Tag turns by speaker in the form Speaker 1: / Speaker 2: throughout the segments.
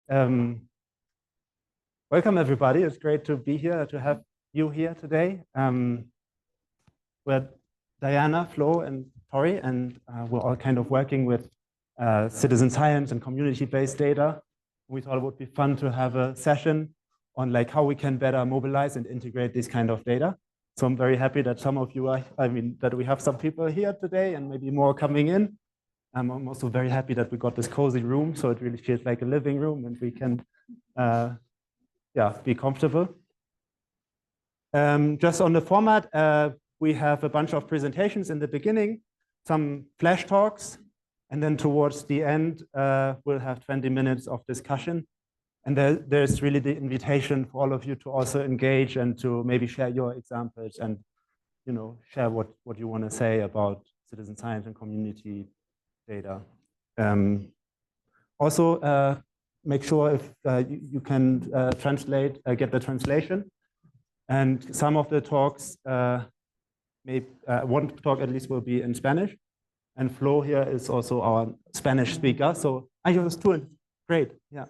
Speaker 1: Um, Welcome, everybody. It's great to be here, to have you here today. We're Diana, Flo, and Tori, and we're all kind of working with citizen science and community-based data. We thought it would be fun to have a session on like how we can better mobilize and integrate this kind of data. So I'm very happy that some of you are, that we have some people here today and maybe more coming in. I'm also very happy that we got this cozy room, so it really feels like a living room and we can be comfortable. Just on the format, we have a bunch of presentations in the beginning, some flash talks, and then towards the end, we'll have 20 minutes of discussion. And there's really the invitation for all of you to also engage and to maybe share your examples and share what you want to say about citizen science and community data. Also, make sure if you can translate, get the translation. And some of the talks, one talk at least will be in Spanish. And Flo here is also our Spanish speaker. So, great, yeah.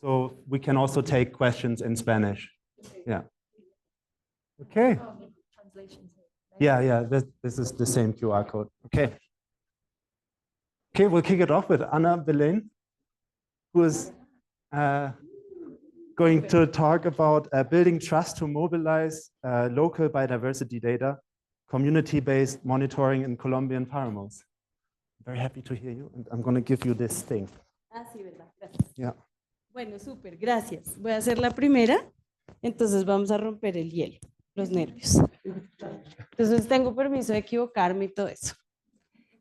Speaker 1: So we can also take questions in Spanish. Yeah. Okay. Yeah, this is the same QR code. Okay. Okay, we'll kick it off with Ana Belén, who is going to talk about building trust to mobilize local biodiversity data, community-based monitoring in Colombian páramos. Very happy to hear you, and I'm going to give you this thing.
Speaker 2: Ah, sí, ¿verdad? Gracias.
Speaker 1: Yeah.
Speaker 2: Bueno, súper, gracias. Voy a hacer la primera, entonces vamos a romper el hielo, los nervios. Entonces tengo permiso de equivocarme y todo eso,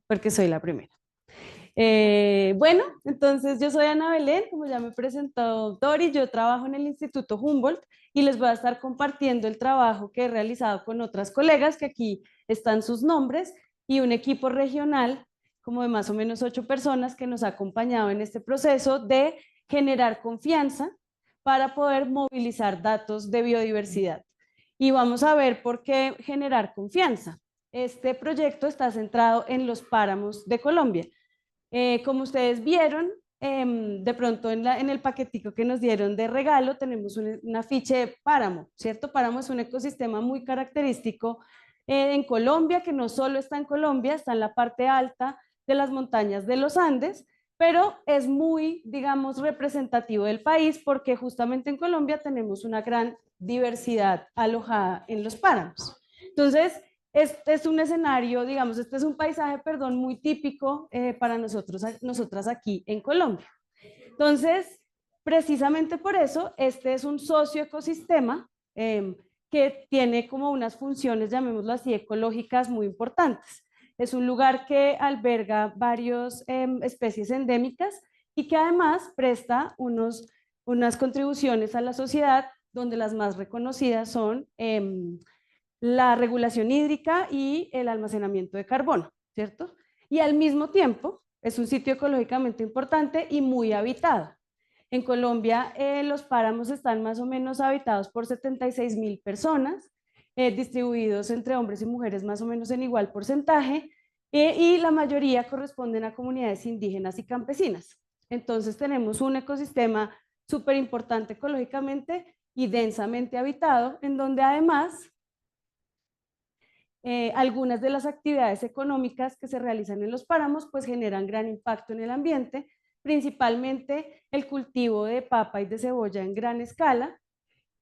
Speaker 2: porque soy la primera. Bueno, entonces yo soy Ana Belén, como ya me presentó Dori, yo trabajo en el Instituto Humboldt y les voy a estar compartiendo el trabajo que he realizado con otras colegas, que aquí están sus nombres, y un equipo regional como de más o menos 8 personas que nos ha acompañado en este proceso de generar confianza para poder movilizar datos de biodiversidad. Y vamos a ver por qué generar confianza. Este proyecto está centrado en los páramos de Colombia. Como ustedes vieron, de pronto en el paquetico que nos dieron de regalo tenemos un afiche de páramo, ¿cierto? Páramo es un ecosistema muy característico en Colombia, que no solo está en Colombia, está en la parte alta de las montañas de los Andes, pero es muy, digamos, representativo del país porque justamente en Colombia tenemos una gran diversidad alojada en los páramos. Entonces, este es un escenario, digamos, este es un paisaje, perdón, muy típico para nosotras aquí en Colombia. Entonces, precisamente por eso, este es un socioecosistema que tiene como unas funciones, llamémoslo así, ecológicas muy importantes. Es un lugar que alberga varias especies endémicas y que además presta unas contribuciones a la sociedad, donde las más reconocidas son la regulación hídrica y el almacenamiento de carbono, ¿cierto? Y al mismo tiempo es un sitio ecológicamente importante y muy habitado. En Colombia los páramos están más o menos habitados por 76.000 personas, distribuidos entre hombres y mujeres más o menos en igual porcentaje, y la mayoría corresponden a comunidades indígenas y campesinas. Entonces tenemos un ecosistema súper importante ecológicamente y densamente habitado, en donde además algunas de las actividades económicas que se realizan en los páramos pues generan gran impacto en el ambiente, principalmente el cultivo de papa y de cebolla en gran escala,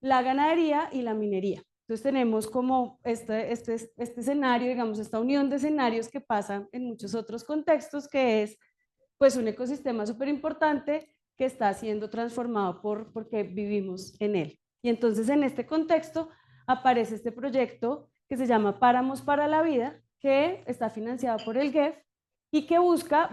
Speaker 2: la ganadería y la minería. Entonces tenemos como este escenario, digamos, esta unión de escenarios que pasa en muchos otros contextos, que es pues un ecosistema súper importante que está siendo transformado porque vivimos en él. Y entonces en este contexto aparece este proyecto que se llama Páramos para la Vida, que está financiado por el GEF y que busca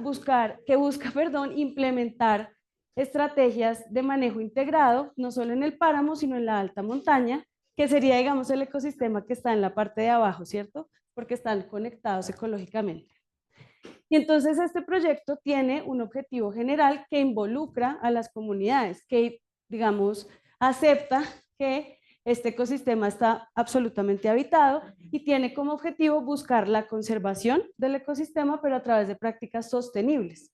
Speaker 2: implementar estrategias de manejo integrado, no solo en el páramo, sino en la alta montaña, que sería, digamos, el ecosistema que está en la parte de abajo, ¿cierto? Porque están conectados ecológicamente. Y entonces este proyecto tiene un objetivo general que involucra a las comunidades, que, digamos, acepta que este ecosistema está absolutamente habitado y tiene como objetivo buscar la conservación del ecosistema, pero a través de prácticas sostenibles.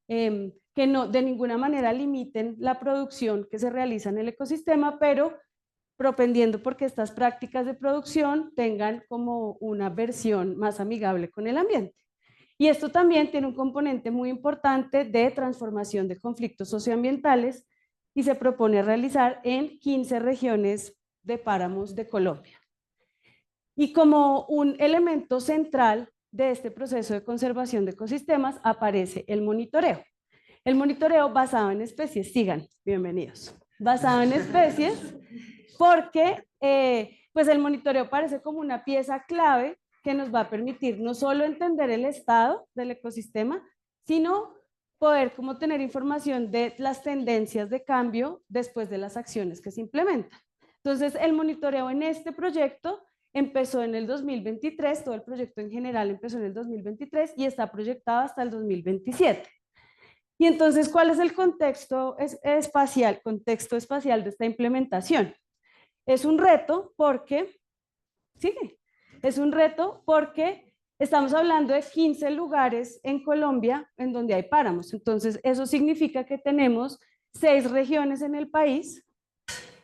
Speaker 2: que no de ninguna manera limiten la producción que se realiza en el ecosistema, pero propendiendo porque estas prácticas de producción tengan como una versión más amigable con el ambiente. Y esto también tiene un componente muy importante de transformación de conflictos socioambientales y se propone realizar en 15 regiones de páramos de Colombia. Y como un elemento central de este proceso de conservación de ecosistemas aparece el monitoreo. El monitoreo basado en especies, sigan, bienvenidos. Basado en especies, porque pues el monitoreo parece como una pieza clave que nos va a permitir no solo entender el estado del ecosistema, sino poder como tener información de las tendencias de cambio después de las acciones que se implementan. Entonces, el monitoreo en este proyecto empezó en el 2023, todo el proyecto en general empezó en el 2023 y está proyectado hasta el 2027. Y entonces, ¿cuál es el contexto espacial de esta implementación? Es un reto porque, sigue, es un reto porque estamos hablando de 15 lugares en Colombia en donde hay páramos. Entonces, eso significa que tenemos 6 regiones en el país,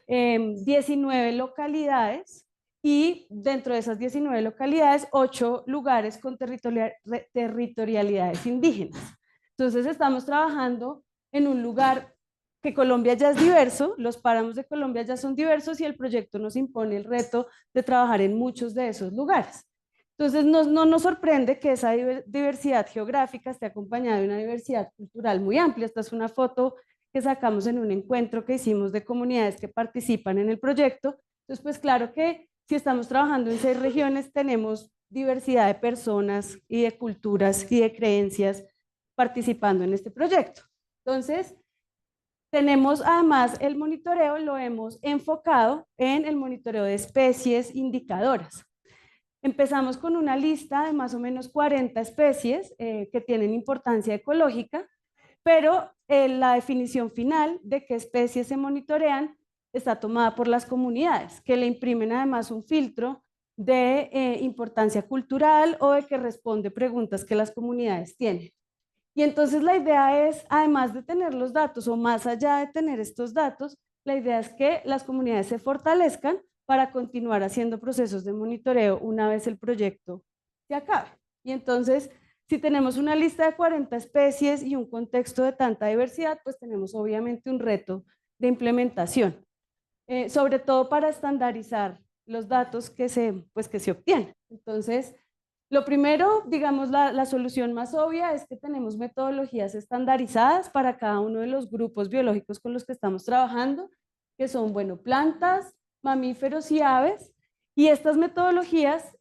Speaker 2: 19 localidades y dentro de esas 19 localidades, 8 lugares con territorialidades indígenas. Entonces, estamos trabajando en un lugar que Colombia ya es diverso, los páramos de Colombia ya son diversos y el proyecto nos impone el reto de trabajar en muchos de esos lugares. Entonces, no nos sorprende que esa diversidad geográfica esté acompañada de una diversidad cultural muy amplia. Esta es una foto que sacamos en un encuentro que hicimos de comunidades que participan en el proyecto. Entonces, pues claro que si estamos trabajando en 6 regiones, tenemos diversidad de personas y de culturas y de creencias participando en este proyecto. Entonces, tenemos además el monitoreo, lo hemos enfocado en el monitoreo de especies indicadoras. Empezamos con una lista de más o menos 40 especies que tienen importancia ecológica, pero la definición final de qué especies se monitorean está tomada por las comunidades, que le imprimen además un filtro de importancia cultural o de que responde preguntas que las comunidades tienen. Y entonces la idea es, además de tener los datos o más allá de tener estos datos, la idea es que las comunidades se fortalezcan para continuar haciendo procesos de monitoreo una vez el proyecto se acabe. Y entonces, si tenemos una lista de 40 especies y un contexto de tanta diversidad, pues tenemos obviamente un reto de implementación, sobre todo para estandarizar los datos que se obtienen. Entonces, lo primero, digamos, la solución más obvia es que tenemos metodologías estandarizadas para cada uno de los grupos biológicos con los que estamos trabajando, que son, bueno, plantas, mamíferos y aves. Y estas metodologías,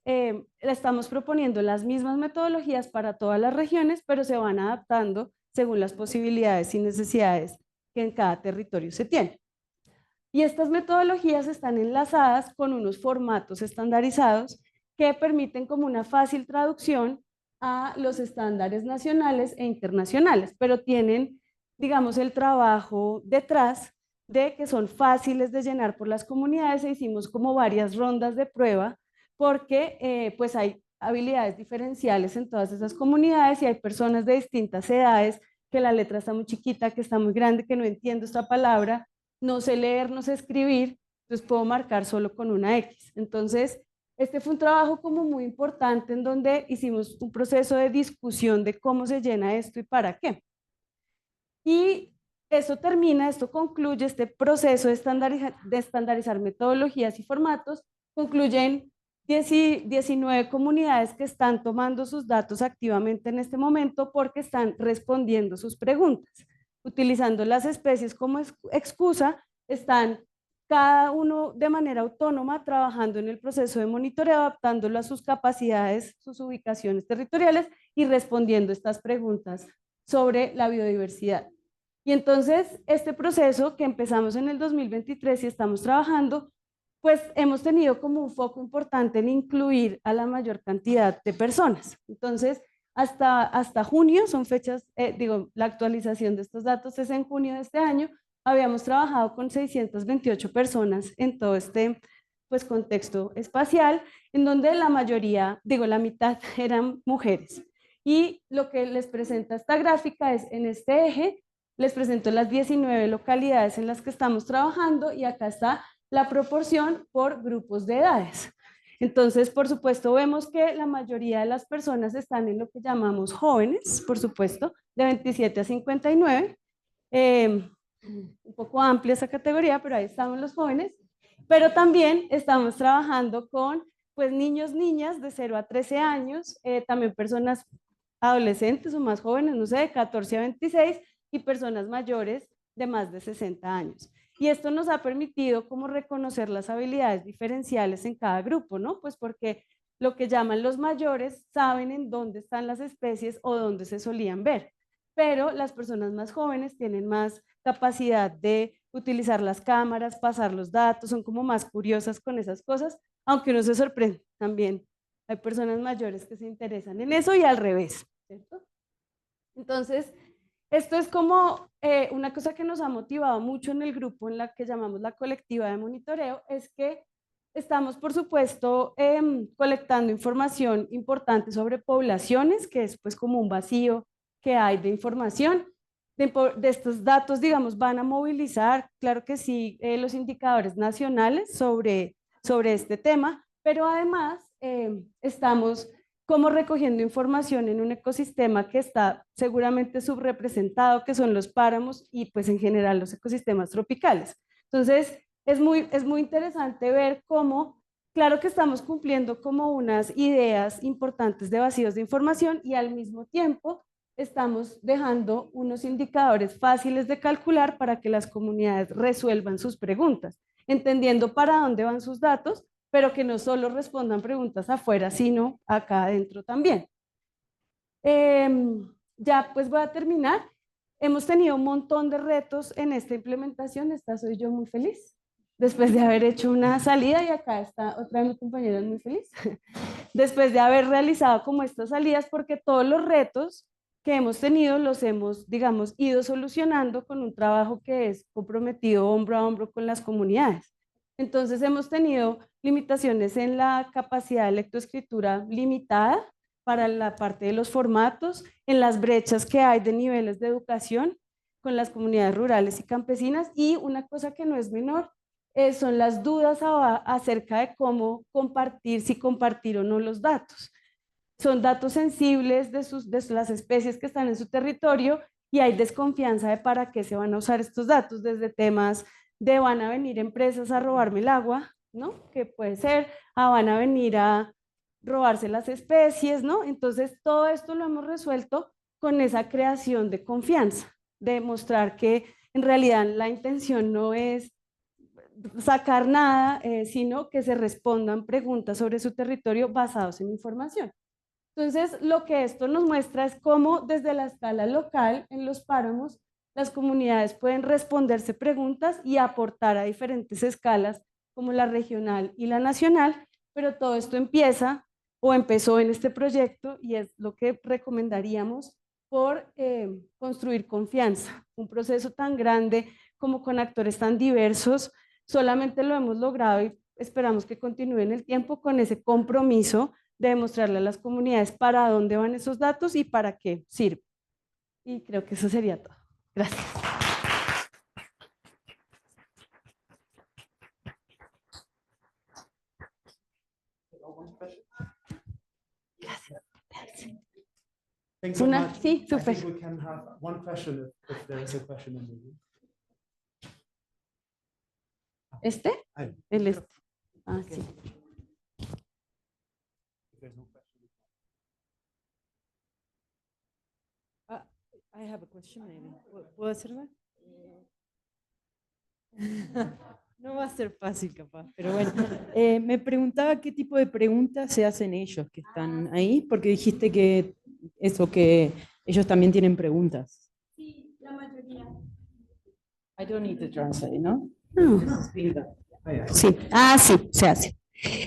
Speaker 2: estamos proponiendo las mismas metodologías para todas las regiones, pero se van adaptando según las posibilidades y necesidades que en cada territorio se tienen. Y estas metodologías están enlazadas con unos formatos estandarizados que permiten como una fácil traducción a los estándares nacionales e internacionales, pero tienen, digamos, el trabajo detrás de que son fáciles de llenar por las comunidades e hicimos como varias rondas de prueba porque pues hay habilidades diferenciales en todas esas comunidades y hay personas de distintas edades, que la letra está muy chiquita, que está muy grande, que no entiendo esta palabra, no sé leer, no sé escribir, entonces puedo marcar solo con una X. Entonces, este fue un trabajo como muy importante en donde hicimos un proceso de discusión de cómo se llena esto y para qué. Y esto concluye este proceso de estandarizar metodologías y formatos, concluyen 19 comunidades que están tomando sus datos activamente en este momento porque están respondiendo sus preguntas. Utilizando las especies como excusa, están cada uno de manera autónoma trabajando en el proceso de monitoreo, adaptándolo a sus capacidades, sus ubicaciones territoriales y respondiendo estas preguntas sobre la biodiversidad. Y entonces, este proceso que empezamos en el 2023 y estamos trabajando, pues hemos tenido como un foco importante en incluir a la mayor cantidad de personas. Entonces, hasta junio, son fechas, la actualización de estos datos es en junio de este año, habíamos trabajado con 628 personas en todo este pues, contexto espacial, en donde la mayoría, la mitad eran mujeres. Y lo que les presenta esta gráfica es en este eje, les presento las 19 localidades en las que estamos trabajando y acá está la proporción por grupos de edades. Entonces, por supuesto, vemos que la mayoría de las personas están en lo que llamamos jóvenes, por supuesto, de 27 a 59. Un poco amplia esa categoría, pero ahí estamos los jóvenes. Pero también estamos trabajando con pues, niños, niñas de 0 a 13 años, también personas adolescentes o más jóvenes, no sé, de 14 a 26, y personas mayores de más de 60 años. Y esto nos ha permitido como reconocer las habilidades diferenciales en cada grupo, ¿no? Pues porque lo que llaman los mayores saben en dónde están las especies o dónde se solían ver, pero las personas más jóvenes tienen más capacidad de utilizar las cámaras, pasar los datos, son como más curiosas con esas cosas, aunque uno se sorprende también. Hay personas mayores que se interesan en eso y al revés, ¿cierto? Entonces, esto es como una cosa que nos ha motivado mucho en el grupo en la que llamamos la colectiva de monitoreo, es que estamos, por supuesto, colectando información importante sobre poblaciones, que es pues como un vacío que hay de información. De estos datos, digamos, van a movilizar, claro que sí, los indicadores nacionales sobre este tema, pero además estamos como recogiendo información en un ecosistema que está seguramente subrepresentado, que son los páramos y pues en general los ecosistemas tropicales. Entonces, es muy interesante ver cómo, claro que estamos cumpliendo como unas ideas importantes de vacíos de información y al mismo tiempo estamos dejando unos indicadores fáciles de calcular para que las comunidades resuelvan sus preguntas, entendiendo para dónde van sus datos, pero que no solo respondan preguntas afuera, sino acá adentro también. Ya pues voy a terminar. Hemos tenido un montón de retos en esta implementación, esta soy yo muy feliz, después de haber hecho una salida y acá está otra de mis compañeras muy feliz, después de haber realizado como estas salidas, porque todos los retos que hemos tenido los hemos, digamos, ido solucionando con un trabajo que es comprometido hombro a hombro con las comunidades. Entonces hemos tenido limitaciones en la capacidad de lectoescritura limitada para la parte de los formatos, en las brechas que hay de niveles de educación con las comunidades rurales y campesinas, y una cosa que no es menor, son las dudas acerca de cómo compartir, si compartir o no los datos. Son datos sensibles de las especies que están en su territorio y hay desconfianza de para qué se van a usar estos datos, desde temas de van a venir empresas a robarme el agua, ¿no? Que puede ser, van a venir a robarse las especies, ¿no? Entonces, todo esto lo hemos resuelto con esa creación de confianza, de mostrar que en realidad la intención no es sacar nada, sino que se respondan preguntas sobre su territorio basados en información. Entonces, lo que esto nos muestra es cómo desde la escala local, en los páramos, las comunidades pueden responderse preguntas y aportar a diferentes escalas, como la regional y la nacional, pero todo esto empieza o empezó en este proyecto y es lo que recomendaríamos por construir confianza. Un proceso tan grande como con actores tan diversos, solamente lo hemos logrado y esperamos que continúe en el tiempo con ese compromiso de demostrarle a las comunidades para dónde van esos datos y para qué sirven. Y creo que eso sería todo. Gracias. Gracias.
Speaker 1: Thanks so much.
Speaker 2: Sí, súper.
Speaker 1: I think we can have one question if there is a question in the room.
Speaker 2: ¿Este? El este. Ah, sí.
Speaker 3: I have a question maybe. ¿Puedo hacerla? No va a ser fácil capaz, pero bueno. Me preguntaba qué tipo de preguntas se hacen ellos que están ahí, porque dijiste que eso, que ellos también tienen preguntas.
Speaker 2: Sí, la mayoría.
Speaker 3: I don't need to translate, ¿no?
Speaker 2: No. Sí, sí, se hace.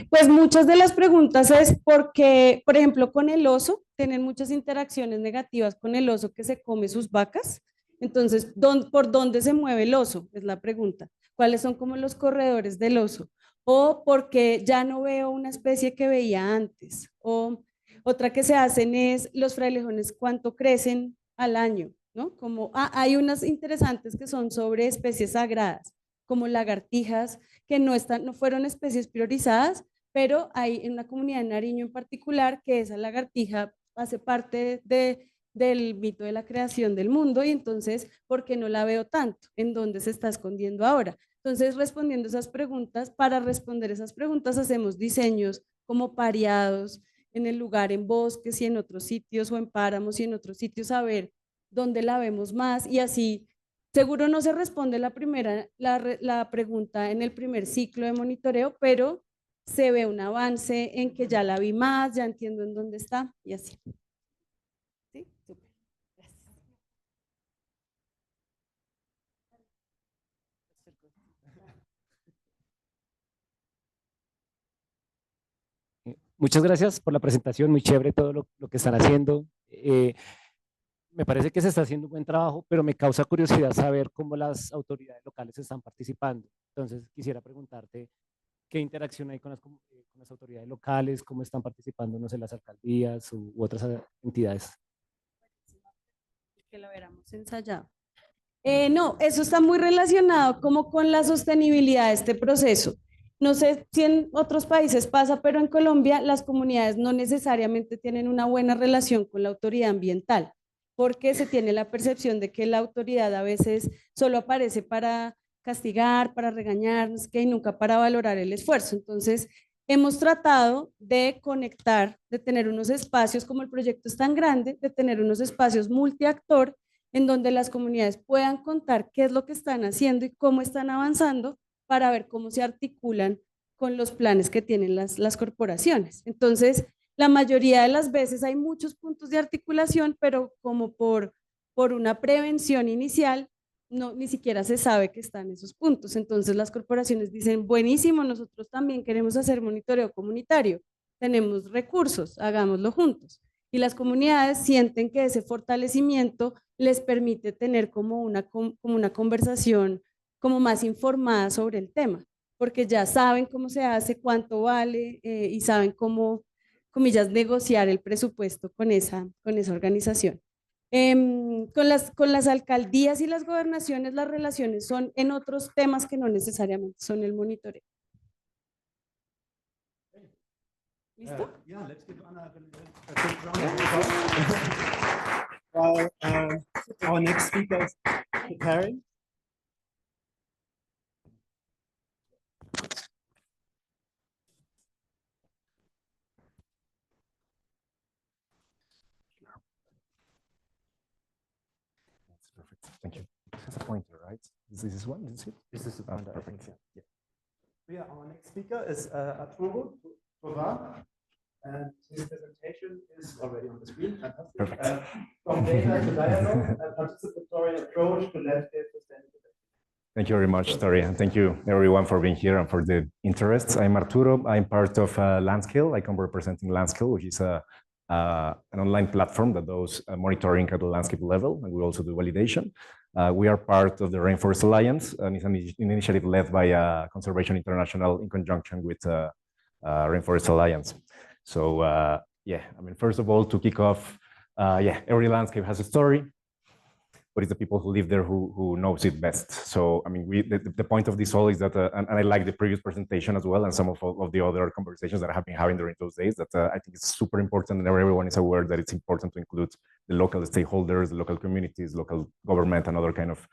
Speaker 2: Pues muchas de las preguntas es porque, por ejemplo, con el oso, tienen muchas interacciones negativas con el oso que se come sus vacas. Entonces, ¿por dónde se mueve el oso? Es la pregunta. ¿Cuáles son como los corredores del oso? O porque ya no veo una especie que veía antes. O Otra que se hacen es los frailejones, cuánto crecen al año, ¿no? Como hay unas interesantes que son sobre especies sagradas, como lagartijas, que no fueron especies priorizadas, pero hay en una comunidad de Nariño en particular que esa lagartija hace parte del mito de la creación del mundo y entonces, ¿por qué no la veo tanto? ¿En dónde se está escondiendo ahora? Entonces, respondiendo esas preguntas, para responder esas preguntas hacemos diseños como pareados en el lugar, en bosques y en otros sitios o en páramos y en otros sitios a ver dónde la vemos más y así seguro no se responde la pregunta en el primer ciclo de monitoreo, pero se ve un avance en que ya la vi más, ya entiendo en dónde está y así. ¿Sí? Súper. Gracias.
Speaker 4: Muchas gracias por la presentación, muy chévere todo lo que están haciendo. Me parece que se está haciendo un buen trabajo, pero me causa curiosidad saber cómo las autoridades locales están participando. Entonces, quisiera preguntarte qué interacción hay con las autoridades locales, cómo están participando, no sé, las alcaldías u otras entidades.
Speaker 2: Que lo hubiéramos ensayado. No, eso está muy relacionado como con la sostenibilidad de este proceso. No sé si en otros países pasa, pero en Colombia las comunidades no necesariamente tienen una buena relación con la autoridad ambiental, porque se tiene la percepción de que la autoridad a veces solo aparece para castigar, para regañar, no sé qué, y nunca para valorar el esfuerzo. Entonces, hemos tratado de conectar, de tener unos espacios, como el proyecto es tan grande, de tener unos espacios multiactor en donde las comunidades puedan contar qué es lo que están haciendo y cómo están avanzando para ver cómo se articulan con los planes que tienen las corporaciones. Entonces, la mayoría de las veces hay muchos puntos de articulación, pero como por una prevención inicial, no, ni siquiera se sabe que están esos puntos. Entonces las corporaciones dicen, buenísimo, nosotros también queremos hacer monitoreo comunitario, tenemos recursos, hagámoslo juntos. Y las comunidades sienten que ese fortalecimiento les permite tener como una conversación como más informada sobre el tema, porque ya saben cómo se hace, cuánto vale y saben cómo, comillas, negociar el presupuesto con esa organización. Con las alcaldías y las gobernaciones las relaciones son en otros temas que no necesariamente son el monitoreo. ¿Listo?
Speaker 1: Yeah, let's give Anna a quick round of applause. Our next speaker is preparing.
Speaker 5: That's perfect. Thank you. It's a pointer, right? This is one. This is it.
Speaker 1: This is the pointer.
Speaker 5: Perfect.
Speaker 1: Yeah. Yeah, our next speaker is Arturo Tovar, and his presentation is already on the screen. Fantastic.
Speaker 5: Perfect.
Speaker 1: From data to dialogue, a participatory approach to landscape sustainability.
Speaker 5: Thank you very much, Tori, and thank you everyone for being here and for the interest. I'm Arturo. I'm part of Landscale. I come representing Landscale, which is an online platform that does monitoring at the landscape level, and we also do validation. We are part of the Rainforest Alliance, and it's an initiative led by Conservation International in conjunction with Rainforest Alliance. So yeah, I mean, first of all, to kick off, yeah, every landscape has a story, but it's the people who live there who knows it best. So, I mean, the point of this all is that, and I like the previous presentation as well, and some of the other conversations that I have been having during those days, that I think it's super important, and everyone is aware that it's important to include the local stakeholders, the local communities, local government, and other kind of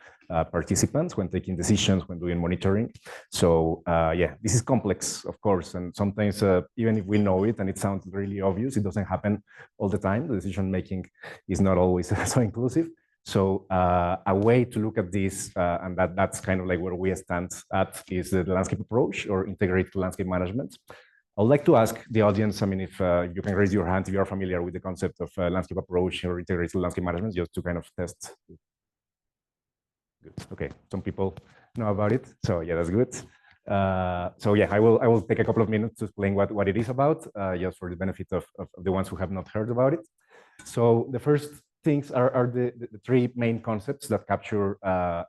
Speaker 5: participants when taking decisions, when doing monitoring. So, yeah, this is complex, of course, and sometimes even if we know it and it sounds really obvious, it doesn't happen all the time. The decision making is not always so inclusive. So a way to look at this, and that's kind of like where we stand at, is the landscape approach or integrated landscape management. I would like to ask the audience, I mean, if you can raise your hand if you are familiar with the concept of landscape approach or integrated landscape management, just to kind of test. Good. Okay, some people know about it, so yeah, that's good. So yeah, I will take a couple of minutes to explain what it is about, just for the benefit of the ones who have not heard about it. So the first things are the three main concepts that capture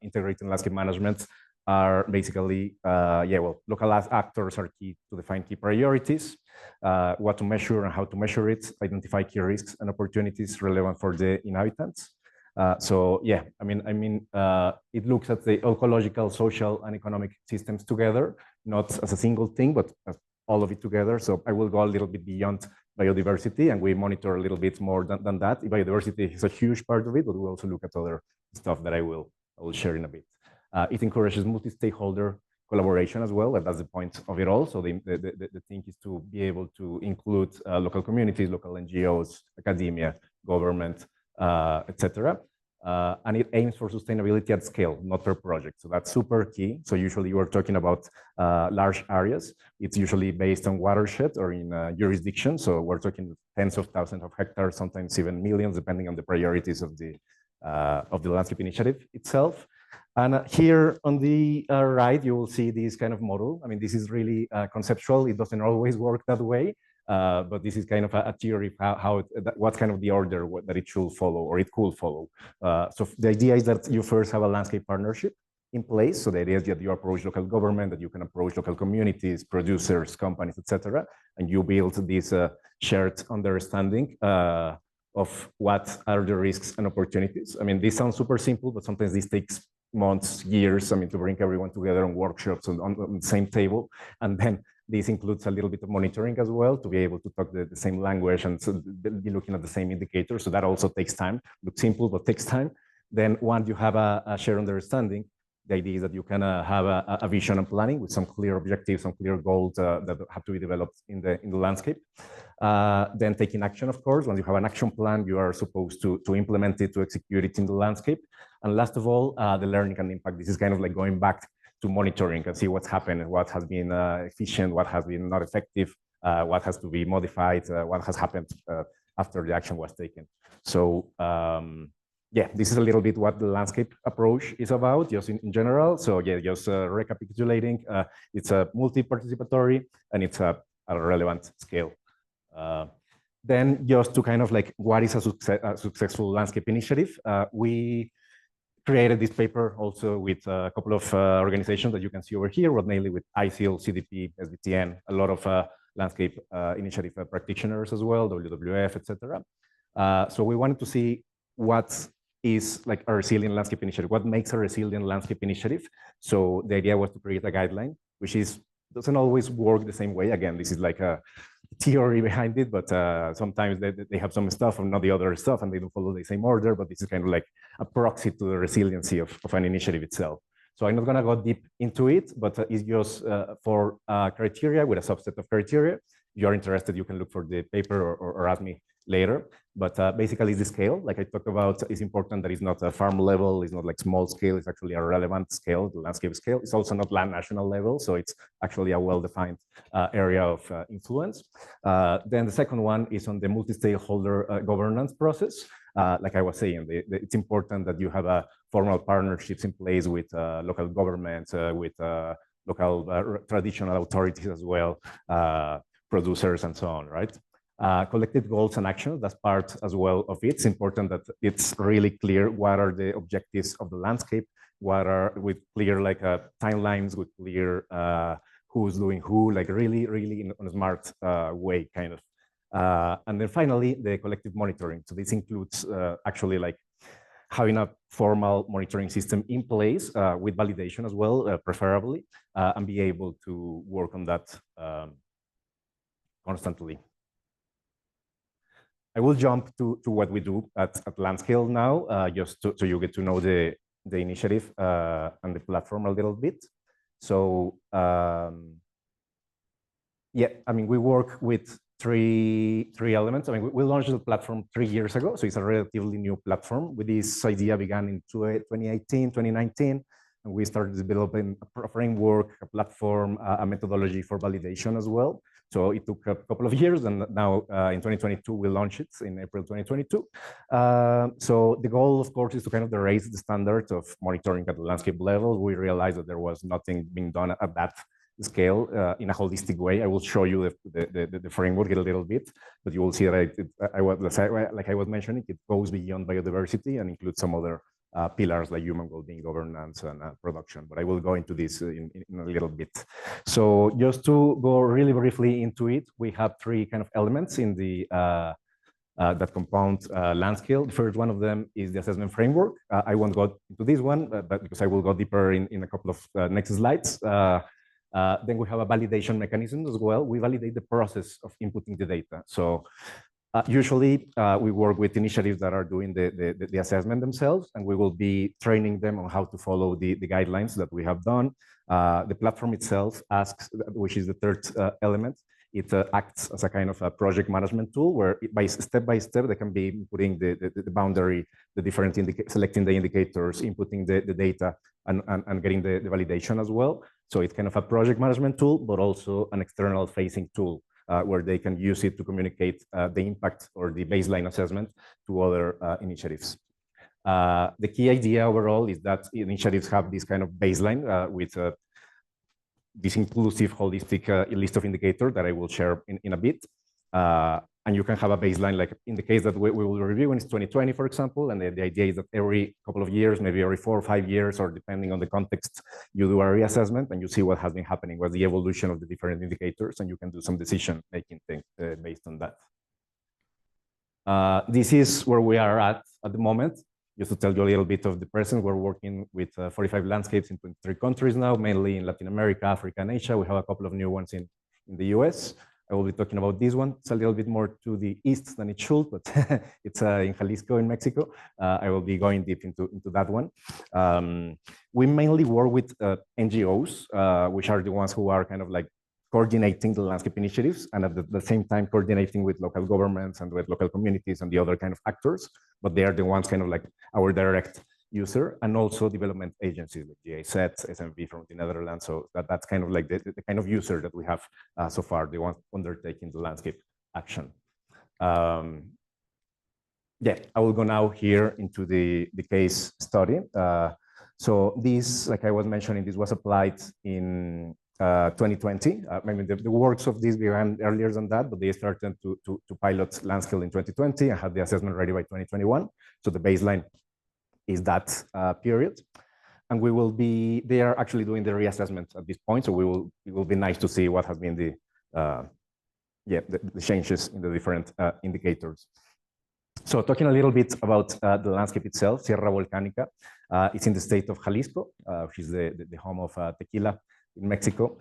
Speaker 5: integrated landscape management are basically, local actors are key to define key priorities, what to measure and how to measure it, identify key risks and opportunities relevant for the inhabitants. It looks at the ecological, social, and economic systems together, not as a single thing, but as all of it together. So I will go a little bit beyond biodiversity, and we monitor a little bit more than that. Biodiversity is a huge part of it, but we also look at other stuff that I will share in a bit. It encourages multi-stakeholder collaboration as well, and that's the point of it all. So the thing is to be able to include local communities, local NGOs, academia, government, etc. And it aims for sustainability at scale, not per project. So that's super key. So usually you are talking about large areas. It's usually based on watershed or in jurisdiction. So we're talking tens of thousands of hectares, sometimes even millions, depending on the priorities of the landscape initiative itself. And here on the right, you will see this kind of model. I mean, this is really conceptual. It doesn't always work that way. But this is kind of a theory of what's kind of the order that it should follow or it could follow. So the idea is that you first have a landscape partnership in place. So the idea is that you approach local government, that you can approach local communities, producers, companies, etc., and you build this shared understanding of what are the risks and opportunities. I mean, this sounds super simple, but sometimes this takes months, years, I mean, to bring everyone together on workshops on the same table. And then this includes a little bit of monitoring as well to be able to talk the same language and so be looking at the same indicators. So that also takes time. Looks simple, but takes time. Then once you have a shared understanding, the idea is that you can have a vision and planning with some clear objectives, some clear goals that have to be developed in the landscape. Then taking action, of course. Once you have an action plan, you are supposed to implement it, to execute it in the landscape. And last of all, the learning and impact. This is kind of like going back to monitoring and see what's happened, what has been efficient, what has been not effective, what has to be modified, what has happened after the action was taken. So this is a little bit what the landscape approach is about, just in general. So just recapitulating, it's a multi-participatory and it's a relevant scale. Then just to kind of like, what is a successful landscape initiative? We created this paper also with a couple of organizations that you can see over here, but mainly with ICIL, CDP, SBTN, a lot of landscape initiative practitioners as well, WWF, etc. So we wanted to see what is like a resilient landscape initiative, what makes a resilient landscape initiative. So the idea was to create a guideline, which doesn't always work the same way. Again, this is like a theory behind it, but sometimes they have some stuff and not the other stuff, and they don't follow the same order, but this is kind of like a proxy to the resiliency of an initiative itself. So I'm not gonna go deep into it, but it's just for criteria with a subset of criteria. If you're interested, you can look for the paper or ask me later. But basically the scale, like I talked about, is important that it's not a farm level, it's not like small scale, it's actually a relevant scale, the landscape scale. It's also not land national level, so it's actually a well-defined area of influence. Then the second one is on the multi-stakeholder governance process. Like I was saying, it's important that you have formal partnerships in place with local governments, with local traditional authorities as well, producers and so on, right? Collective goals and actions, that's part as well of it. It's important that it's really clear what are the objectives of the landscape, what are with clear like timelines, with clear who's doing who, like really in a smart way, kind of. And then finally, the collective monitoring. So this includes actually like having a formal monitoring system in place with validation as well, preferably, and be able to work on that constantly. I will jump to what we do at Landscale now, just so you get to know the initiative and the platform a little bit. So yeah, I mean, we work with three elements. I mean, we launched the platform 3 years ago, so it's a relatively new platform. With this idea began in 2018, 2019, and we started developing a framework, a platform, a methodology for validation as well. So it took a couple of years, and now in 2022, we launched it in April 2022. So the goal, of course, is to kind of raise the standards of monitoring at the landscape level. We realized that there was nothing being done at that scale in a holistic way. I will show you the framework a little bit, but you will see that like I was mentioning, it goes beyond biodiversity and includes some other pillars like human well-being, governance, and production. But I will go into this in a little bit. So just to go really briefly into it, we have three kind of elements in the that compound land scale. The first one of them is the assessment framework. I won't go into this one, but because I will go deeper in a couple of next slides. Then we have a validation mechanism as well. We validate the process of inputting the data. So usually we work with initiatives that are doing the assessment themselves, and we will be training them on how to follow the guidelines that we have done. The platform itself asks, which is the third element, it acts as a kind of a project management tool where by step they can be putting the boundary, the different selecting the indicators, inputting the data, and getting the validation as well. So it's kind of a project management tool, but also an external facing tool where they can use it to communicate the impact or the baseline assessment to other initiatives. The key idea overall is that initiatives have this kind of baseline with this inclusive, holistic list of indicators that I will share in a bit. And you can have a baseline, like in the case that we will review in 2020, for example, and the idea is that every couple of years, maybe every 4 or 5 years, or depending on the context, you do a reassessment and you see what has been happening, what's the evolution of the different indicators, and you can do some decision-making thing based on that. This is where we are at the moment. Just to tell you a little bit of the present, we're working with 45 landscapes in 23 countries now, mainly in Latin America, Africa, and Asia. We have a couple of new ones in the US. I will be talking about this one. It's a little bit more to the east than it should, but it's in Jalisco in Mexico. I will be going deep into that one. We mainly work with NGOs, which are the ones who are kind of like coordinating the landscape initiatives and at the same time coordinating with local governments and with local communities and the other kind of actors, but they are the ones kind of like our direct user, and also development agencies like GIZ, SMV from the Netherlands. So that's kind of like the kind of user that we have so far, the ones undertaking the landscape action. Yeah, I will go now here into the case study. So this, like I was mentioning, this was applied in 2020. I mean, the works of this began earlier than that, but they started to pilot land scale in 2020 and had the assessment ready by 2021. So the baseline is that period. And they are actually doing the reassessment at this point. So it will be nice to see what has been the changes in the different indicators. So talking a little bit about the landscape itself, Sierra Volcánica, it's in the state of Jalisco, which is the home of tequila in Mexico.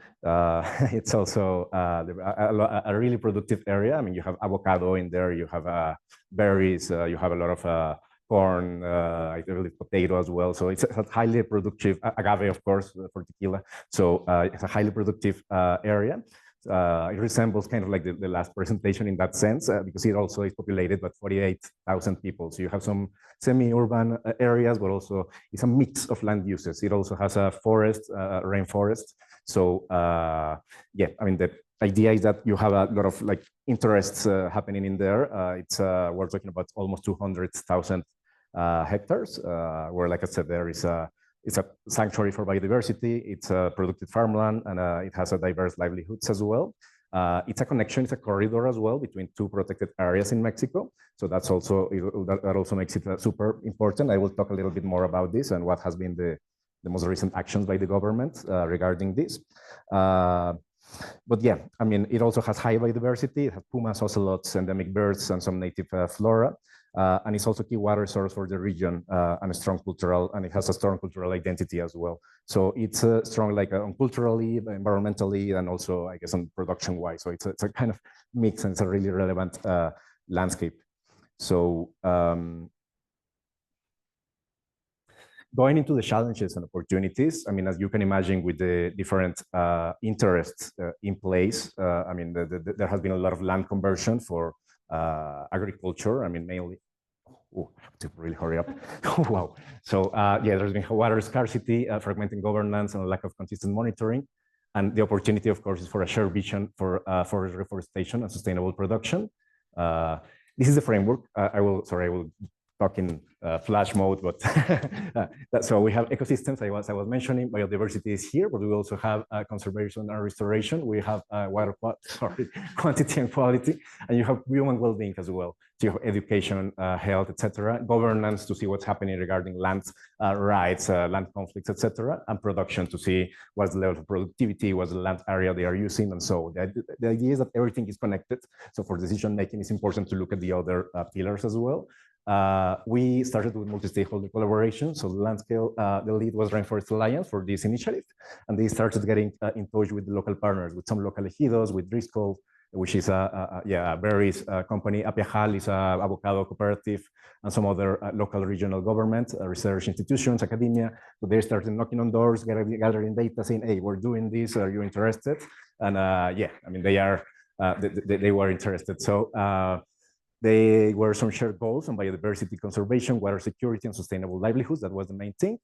Speaker 5: It's also a really productive area. I mean, you have avocado in there, you have berries, you have a lot of corn, I believe potato as well. So it's a highly productive, agave, of course, for tequila. So it's a highly productive area. It resembles kind of like the last presentation in that sense, because it also is populated by 48,000 people. So you have some semi-urban areas, but also it's a mix of land uses. It also has a forest, rainforest. So yeah, I mean, the idea is that you have a lot of like interests happening in there. We're talking about almost 200,000 hectares, where, like I said, it's a sanctuary for biodiversity. It's a productive farmland, and it has a diverse livelihoods as well. It's a connection, it's a corridor as well between 2 protected areas in Mexico. So that also makes it super important. I will talk a little bit more about this and what has been the most recent actions by the government regarding this. But yeah, I mean, it also has high biodiversity. It has pumas, ocelots, endemic birds, and some native flora. And it's also a key water source for the region, and it has a strong cultural identity as well. So it's strong, like culturally, environmentally, and also, I guess, on production-wise. So it's a kind of mix, and it's a really relevant landscape. So going into the challenges and opportunities, I mean, as you can imagine, with the different interests in place, I mean, there has been a lot of land conversion for agriculture. I mean, mainly, oh, I have to really hurry up. Wow. So yeah, there's been water scarcity, fragmenting governance, and a lack of consistent monitoring. And the opportunity, of course, is for a shared vision for forest reforestation and sustainable production. This is the framework. I will talking flash mode, but so we have ecosystems. I was mentioning biodiversity is here, but we also have conservation and restoration. We have water quantity and quality, and you have human well-being as well. So you have education, health, etc., governance to see what's happening regarding land rights, land conflicts, etc., and production to see what's the level of productivity, what's the land area they are using, and so the idea is that everything is connected. So for decision making, it's important to look at the other pillars as well. We started with multi-stakeholder collaboration. So the land scale, the lead was Rainforest Alliance for this initiative, and they started getting in touch with the local partners, with some local ejidos, with Driscoll, which is a berries company. Apiajal is a avocado cooperative, and some other local regional government, research institutions, academia. So they started knocking on doors, gathering data, saying, "Hey, we're doing this. Are you interested?" And yeah, I mean, they were interested. So there were some shared goals on biodiversity conservation, water security, and sustainable livelihoods. That was the main thing.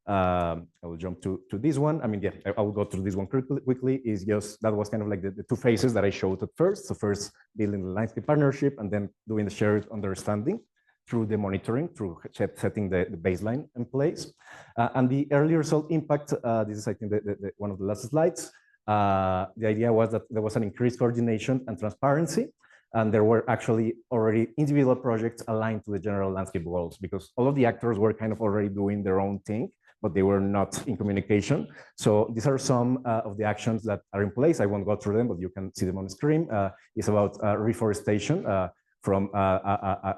Speaker 5: I will jump to this one. I mean, yeah, I will go through this one quickly. Is just that was kind of like the two phases that I showed at first. So first building the landscape partnership, and then doing the shared understanding through the monitoring, through setting the baseline in place. And the early result impact, this is I think one of the last slides. The idea was that there was an increased coordination and transparency, and there were actually already individual projects aligned to the general landscape goals, because all of the actors were kind of already doing their own thing, but they were not in communication. So these are some of the actions that are in place. I won't go through them, but you can see them on the screen. It's about reforestation from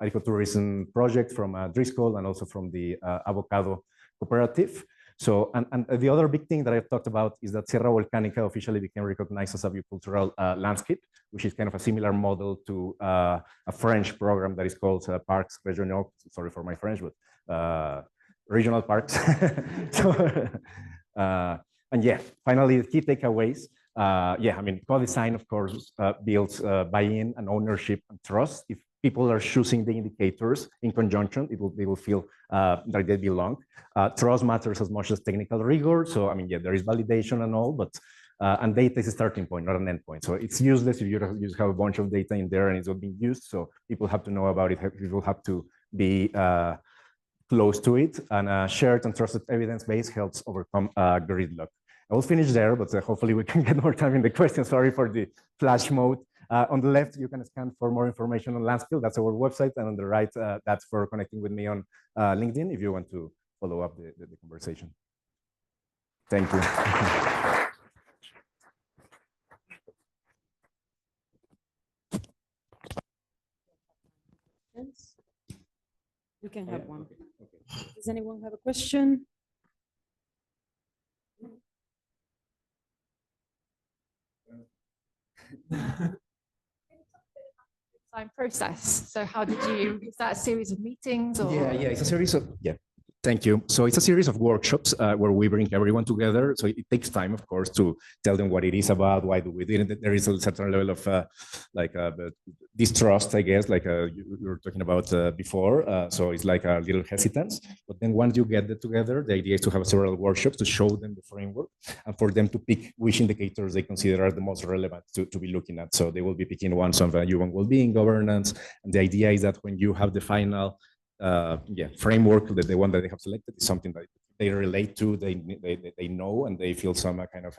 Speaker 5: ecotourism project from Driscoll, and also from the avocado cooperative. So, and the other big thing that I've talked about is that Sierra Volcánica officially became recognized as a biocultural landscape, which is kind of a similar model to a French program that is called Parcs Régionaux. Sorry for my French, but regional parks. So, and yeah, finally, the key takeaways. Yeah, I mean, co-design, of course, builds buy-in and ownership and trust. If people are choosing the indicators in conjunction, they will feel that they belong. Trust matters as much as technical rigor. So, I mean, yeah, there is validation and all, but and data is a starting point, not an end point. So it's useless if you just have a bunch of data in there and it's not being used. So people have to know about it. People have to be close to it, and shared and trusted evidence base helps overcome gridlock. I will finish there, but hopefully we can get more time in the questions. Sorry for the flash mode. On the left, you can scan for more information on Landskill. That's our website. And on the right, that's for connecting with me on LinkedIn if you want to follow up the conversation. Thank you.
Speaker 3: We can have one. Okay. Does anyone have a question?
Speaker 6: Design process. So how did you, is that a series of meetings or?
Speaker 5: Yeah, it's a series of, thank you. So it's a series of workshops where we bring everyone together. So it takes time, of course, to tell them what it is about, why do we do it. There is a certain level of distrust, I guess, like you were talking about before. So it's like a little hesitance. But then once you get them together, the idea is to have several workshops to show them the framework and for them to pick which indicators they consider are the most relevant to be looking at. So they will be picking ones on human well-being, governance. And the idea is that when you have the final framework, that the one that they have selected is something that they relate to, they know, and they feel some kind of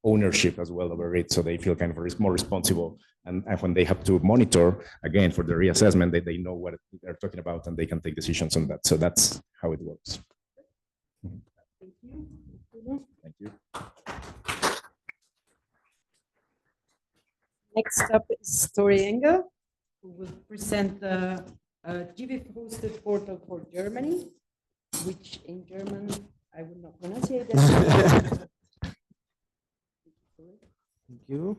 Speaker 5: ownership as well over it. So they feel kind of more responsible. And when they have to monitor, again, for the reassessment, they know what they're talking about and they can take decisions on that. So that's how it works.
Speaker 3: Thank you.
Speaker 5: Thank you.
Speaker 3: Next up is Tori Engel, who will present the GBIF-hosted portal for Germany, which in German I will not pronounce it.
Speaker 1: Thank you.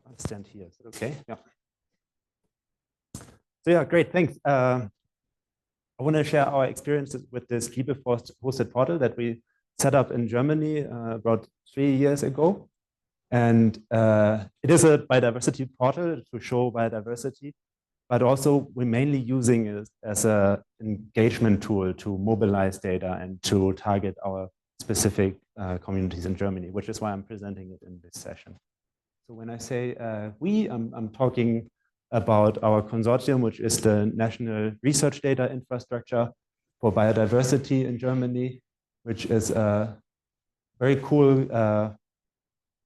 Speaker 1: I'll stand here. Is that okay? Yeah. So yeah, great. Thanks. I want to share our experiences with this GBIF-hosted portal that we set up in Germany about 3 years ago. And it is a biodiversity portal to show biodiversity, but also we're mainly using it as an engagement tool to mobilize data and to target our specific communities in Germany, which is why I'm presenting it in this session. So when I say we, I'm talking about our consortium, which is the National Research Data Infrastructure for Biodiversity in Germany, which is a very cool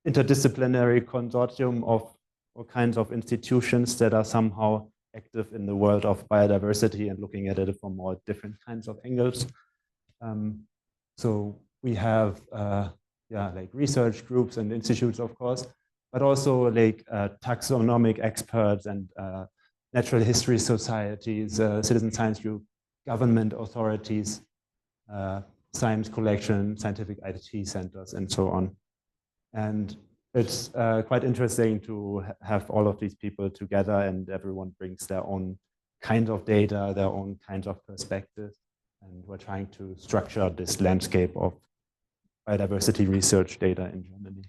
Speaker 1: interdisciplinary consortium of all kinds of institutions that are somehow active in the world of biodiversity and looking at it from all different kinds of angles. So we have like research groups and institutes, of course, but also like taxonomic experts and natural history societies, citizen science group, government authorities, science collection, scientific IT centers, and so on. And it's quite interesting to have all of these people together, and everyone brings their own kind of data, their own kinds of perspectives. And we're trying to structure this landscape of biodiversity research data in Germany.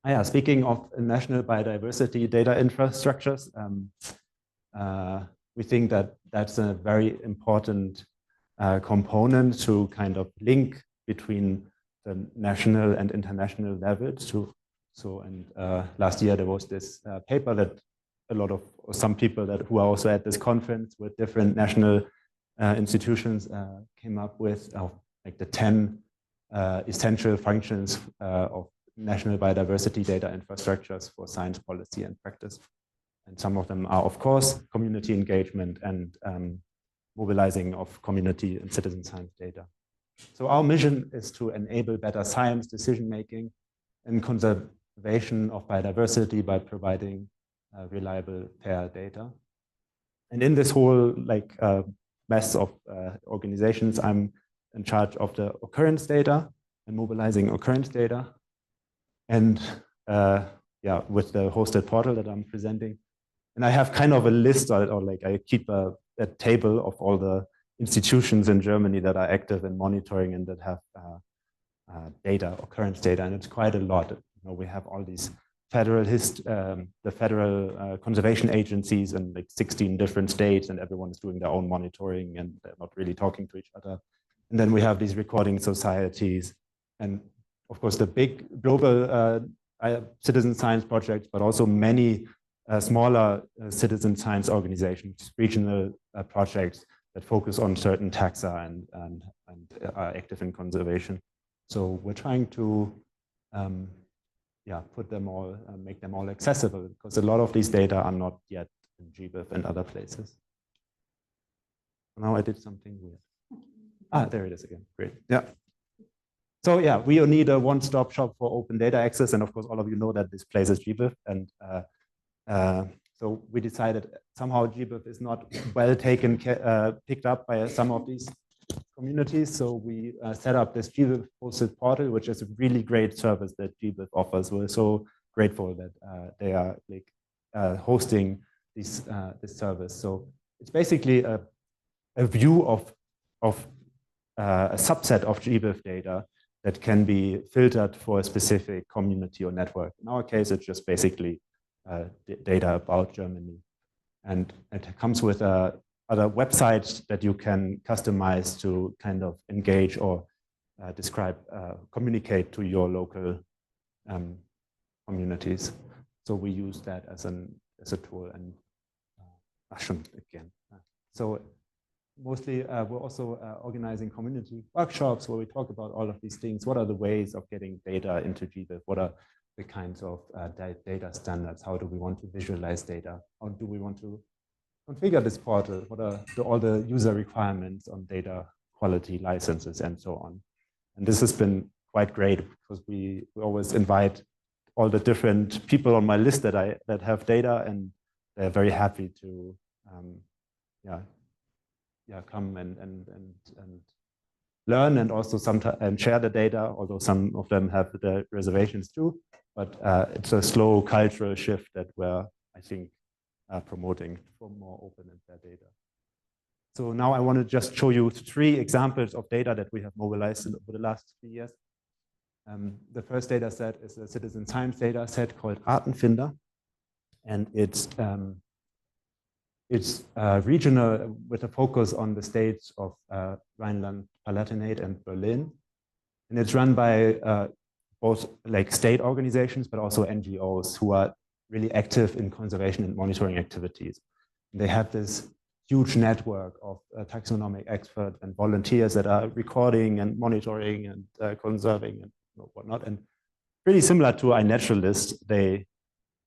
Speaker 1: Yeah, speaking of national biodiversity data infrastructures, we think that that's a very important component to kind of link between the national and international levels. Last year there was this paper that some people who are also at this conference with different national institutions came up with, like the 10 essential functions of national biodiversity data infrastructures for science policy and practice. And some of them are, of course, community engagement and mobilizing of community and citizen science data. So our mission is to enable better science decision-making and conservation of biodiversity by providing reliable, fair data. And in this whole mess of organizations, I'm in charge of the occurrence data and mobilizing occurrence data. And with the hosted portal that I'm presenting. And I have kind of a list, I keep a table of all the institutions in Germany that are active in monitoring and that have data, occurrence data, and it's quite a lot. We have all these federal conservation agencies in like 16 different states, and everyone is doing their own monitoring and they're not really talking to each other. And then we have these recording societies, and of course the big global citizen science projects, but also many smaller citizen science organizations, regional projects that focus on certain taxa and are active in conservation. So we're trying to put them all, make them all accessible, because a lot of these data are not yet in GBIF and other places. Now I did something weird. There it is again. Great. Yeah. So yeah, we need a one-stop shop for open data access, and of course, all of you know that this place is GBIF, and so we decided somehow GBIF is not well picked up by some of these communities. So we set up this GBIF hosted portal, which is a really great service that GBIF offers. We're so grateful that they are hosting this service. So it's basically a view of a subset of GBIF data that can be filtered for a specific community or network. In our case, it's just basically data about Germany. And it comes with other websites that you can customize to kind of engage or describe, communicate to your local communities. So we use that as a tool. And again. So mostly we're also organizing community workshops where we talk about all of these things. What are the ways of getting data into GBIF? What are the kinds of data standards? How do we want to visualize data? How do we want to configure this portal? What are all the user requirements on data quality licenses and so on? And this has been quite great because we always invite all the different people on my list that have data, and they're very happy to come and learn and also sometimes share the data, although some of them have the reservations too. But it's a slow cultural shift that we're, I think, promoting for more open and fair data. So now I want to just show you 3 examples of data that we have mobilized over the last 3 years. The first data set is a citizen science data set called Artenfinder. And it's regional with a focus on the states of Rhineland-Palatinate and Berlin. And it's run by both like state organizations, but also NGOs who are really active in conservation and monitoring activities. They have this huge network of taxonomic experts and volunteers that are recording and monitoring and conserving and whatnot. And pretty similar to iNaturalist, they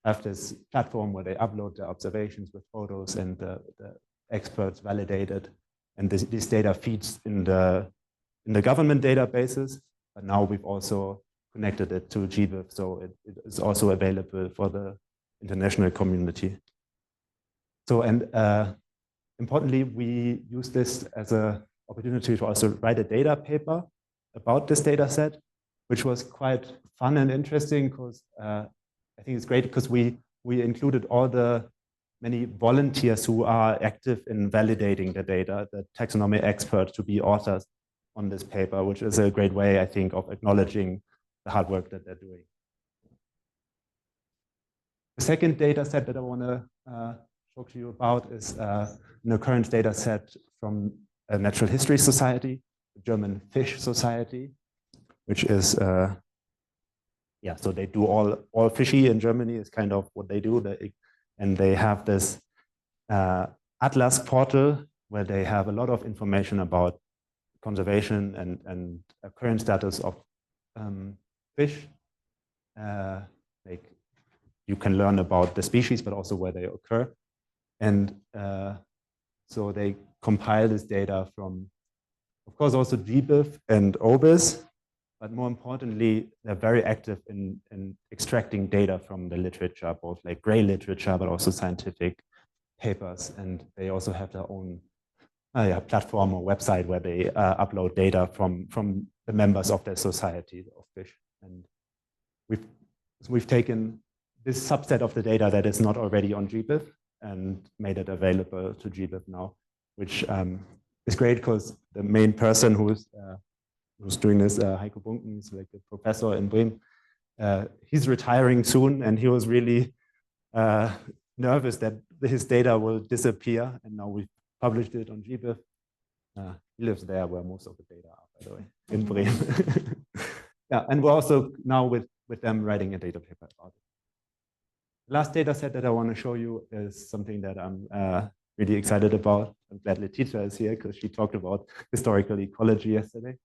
Speaker 1: have this platform where they upload their observations with photos, and the experts validate it. And this data feeds in the government databases. But now we've also connected it to GBIF, so it is also available for the international community. So, and importantly, we use this as an opportunity to also write a data paper about this data set, which was quite fun and interesting because I think it's great because we included all the many volunteers who are active in validating the data, the taxonomy experts, to be authors on this paper, which is a great way, I think, of acknowledging the hard work that they're doing. The second data set that I want to talk to you about is a current data set from a Natural History Society, the German Fish Society, which is, so they do all fishy in Germany is kind of what they do. And they have this Atlas portal where they have a lot of information about conservation and current status of fish. Like you can learn about the species, but also where they occur. And so they compile this data from, of course, also GBIF and OBIS, but more importantly, they're very active in extracting data from the literature, both like gray literature, but also scientific papers. And they also have their own platform or website where they upload data from the members of their society of fish. And we've taken this subset of the data that is not already on GBIF and made it available to GBIF now, which is great because the main person who's doing this, Heiko Bunken, is like a professor in Bremen. He's retiring soon, and he was really nervous that his data will disappear. And now we've published it on GBIF. He lives there where most of the data are, by the way, in Bremen. Yeah, and we're also now with them writing a data paper about it. The last data set that I want to show you is something that I'm really excited about. I'm glad Letizia is here because she talked about historical ecology yesterday.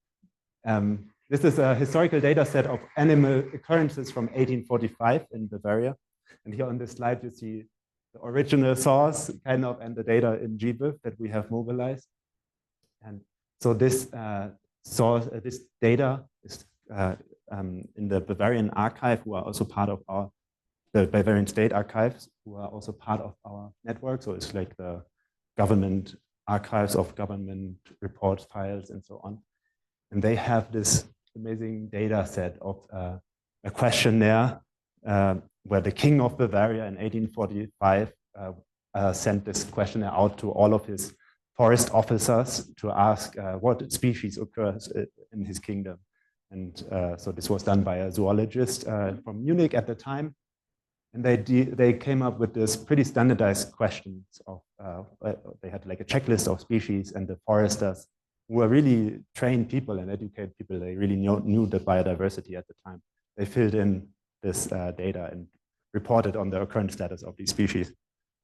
Speaker 1: This is a historical data set of animal occurrences from 1845 in Bavaria. And here on this slide, you see the original source kind of and the data in GBIF that we have mobilized. And so this this data is in the Bavarian Archive, who are also part of the Bavarian State Archives, who are also part of our network. So it's like the government archives of government reports, files, and so on. And they have this amazing data set of a questionnaire where the King of Bavaria in 1845 sent this questionnaire out to all of his forest officers to ask what species occurs in his kingdom. And so this was done by a zoologist from Munich at the time. And they came up with this pretty standardized questions of, they had like a checklist of species, and the foresters, who were really trained people and educated people, they really knew the biodiversity at the time. They filled in this data and reported on the current status of these species.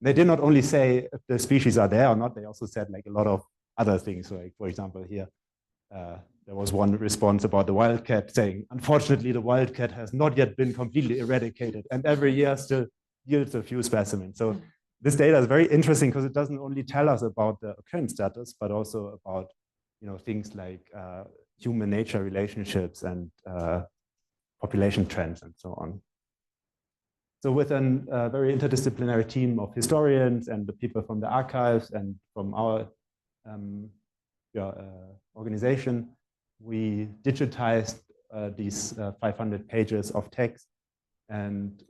Speaker 1: They did not only say if the species are there or not, they also said like a lot of other things. So like, for example, here, there was one response about the wildcat saying, unfortunately, the wildcat has not yet been completely eradicated and every year still yields a few specimens. So this data is very interesting because it doesn't only tell us about the current status, but also about things like human-nature relationships and population trends and so on. So with a very interdisciplinary team of historians and the people from the archives and from our organization, we digitized these 500 pages of text and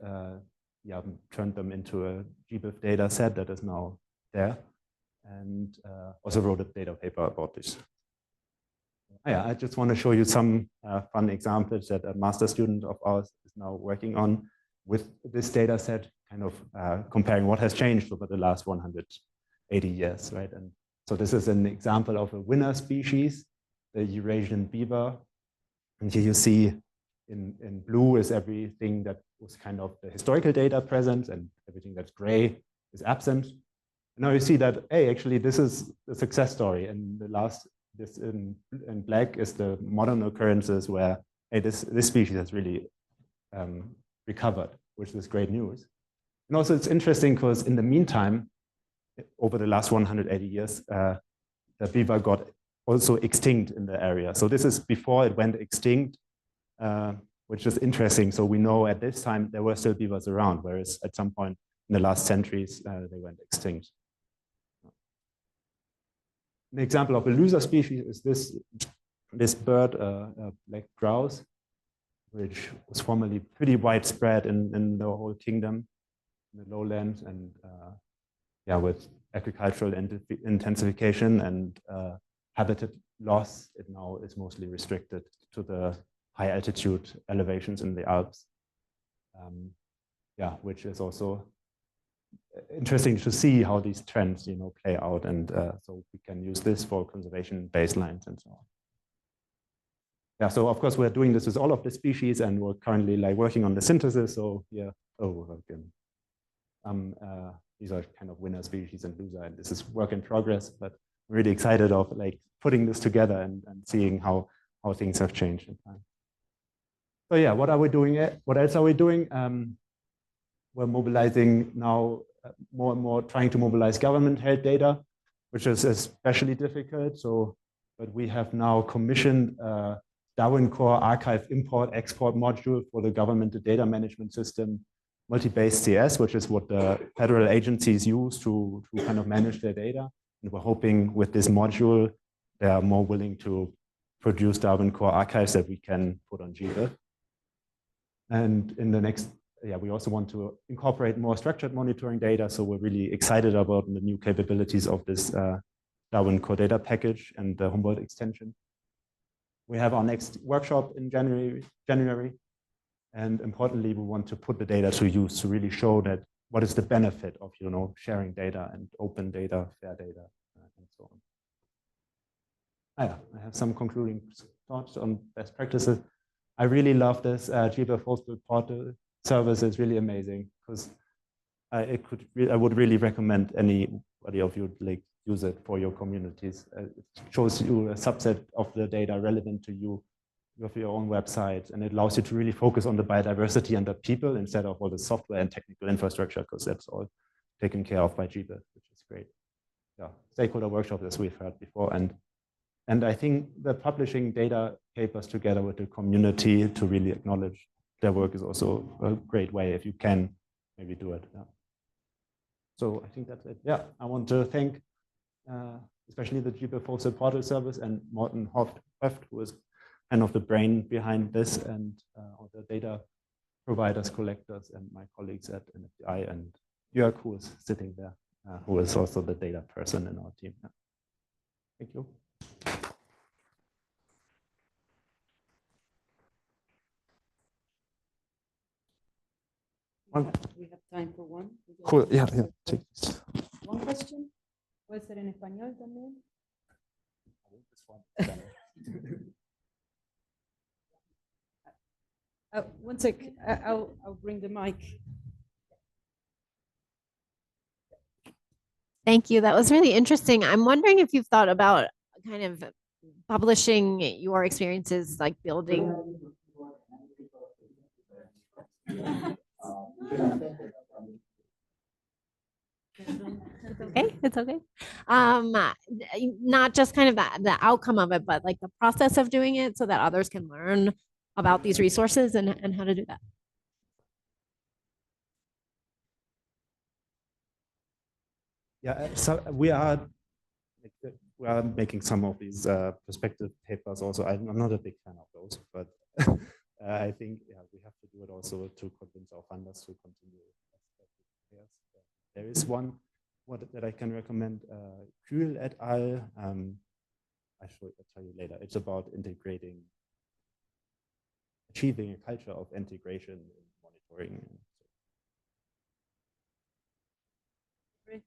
Speaker 1: turned them into a GBIF data set that is now there, and also wrote a data paper about this. I just want to show you some fun examples that a master student of ours is now working on with this data set, kind of comparing what has changed over the last 180 years, right? And so this is an example of a winner species, the Eurasian beaver. And here you see in blue is everything that was kind of the historical data present, and everything that's gray is absent. And now you see that, hey, actually, this is a success story. And the last, this in black is the modern occurrences where, hey, this species has really recovered, which is great news. And also it's interesting because in the meantime, over the last 180 years, the beaver got also extinct in the area. So this is before it went extinct, which is interesting. So we know at this time there were still beavers around, whereas at some point in the last centuries, they went extinct. An example of a loser species is this bird, black grouse, which was formerly pretty widespread in the whole kingdom, in the lowlands, and yeah, with agricultural intensification and habitat loss, it now is mostly restricted to the high altitude elevations in the Alps. Yeah, which is also interesting to see how these trends, play out, and so we can use this for conservation baselines and so on. Yeah, so of course we're doing this with all of the species, and we're currently working on the synthesis. So yeah, these are kind of winner species and loser, and this is work in progress. But I'm really excited of putting this together and seeing how things have changed in time. So yeah, what are we doing? What else are we doing? We're mobilizing now more and more, trying to mobilize government-held data, which is especially difficult. But we have now commissioned Darwin Core archive import export module for the governmental data management system, multi-based CS, which is what the federal agencies use to kind of manage their data. And we're hoping with this module, they are more willing to produce Darwin Core archives that we can put on GBIF. And in the next, we also want to incorporate more structured monitoring data. So we're really excited about the new capabilities of this Darwin Core data package and the Humboldt extension. We have our next workshop in January. And importantly, we want to put the data to use to really show that what is the benefit of sharing data and open data, fair data, and so on. I have some concluding thoughts on best practices. I really love this GBIF hosted portal service. Is really amazing because I would really recommend anybody of you use it for your communities. It shows you a subset of the data relevant to you. You have your own website, and it allows you to really focus on the biodiversity and the people instead of all the software and technical infrastructure, because that's all taken care of by GBIF, which is great. Yeah, stakeholder workshop, as we've heard before, and I think the publishing data papers together with the community to really acknowledge their work is also a great way, if you can maybe do it. Yeah. So I think that's it. Yeah, I want to thank especially the GBIF hosted portal service and Morten Hoft, who is kind of the brain behind this, and all the data providers, collectors, and my colleagues at NFDI, and Jörg, who is sitting there, who is also the data person in our team. Yeah. Thank you.
Speaker 3: We have time for one.
Speaker 1: Cool. Yeah. Take this.
Speaker 3: One question. Puede ser en español también. One sec. I'll bring the mic.
Speaker 7: Thank you. That was really interesting. I'm wondering if you've thought about kind of publishing your experiences, like building. It's okay. Not just kind of the outcome of it, but like the process of doing it so that others can learn about these resources and how to do that.
Speaker 1: Yeah, so we are making some of these perspective papers also. I'm not a big fan of those, but I think we have to do it also to convince our funders to continue. There is one that I can recommend, Kühl et al. I'll tell you later. It's about achieving a culture of integration in monitoring.
Speaker 3: Great.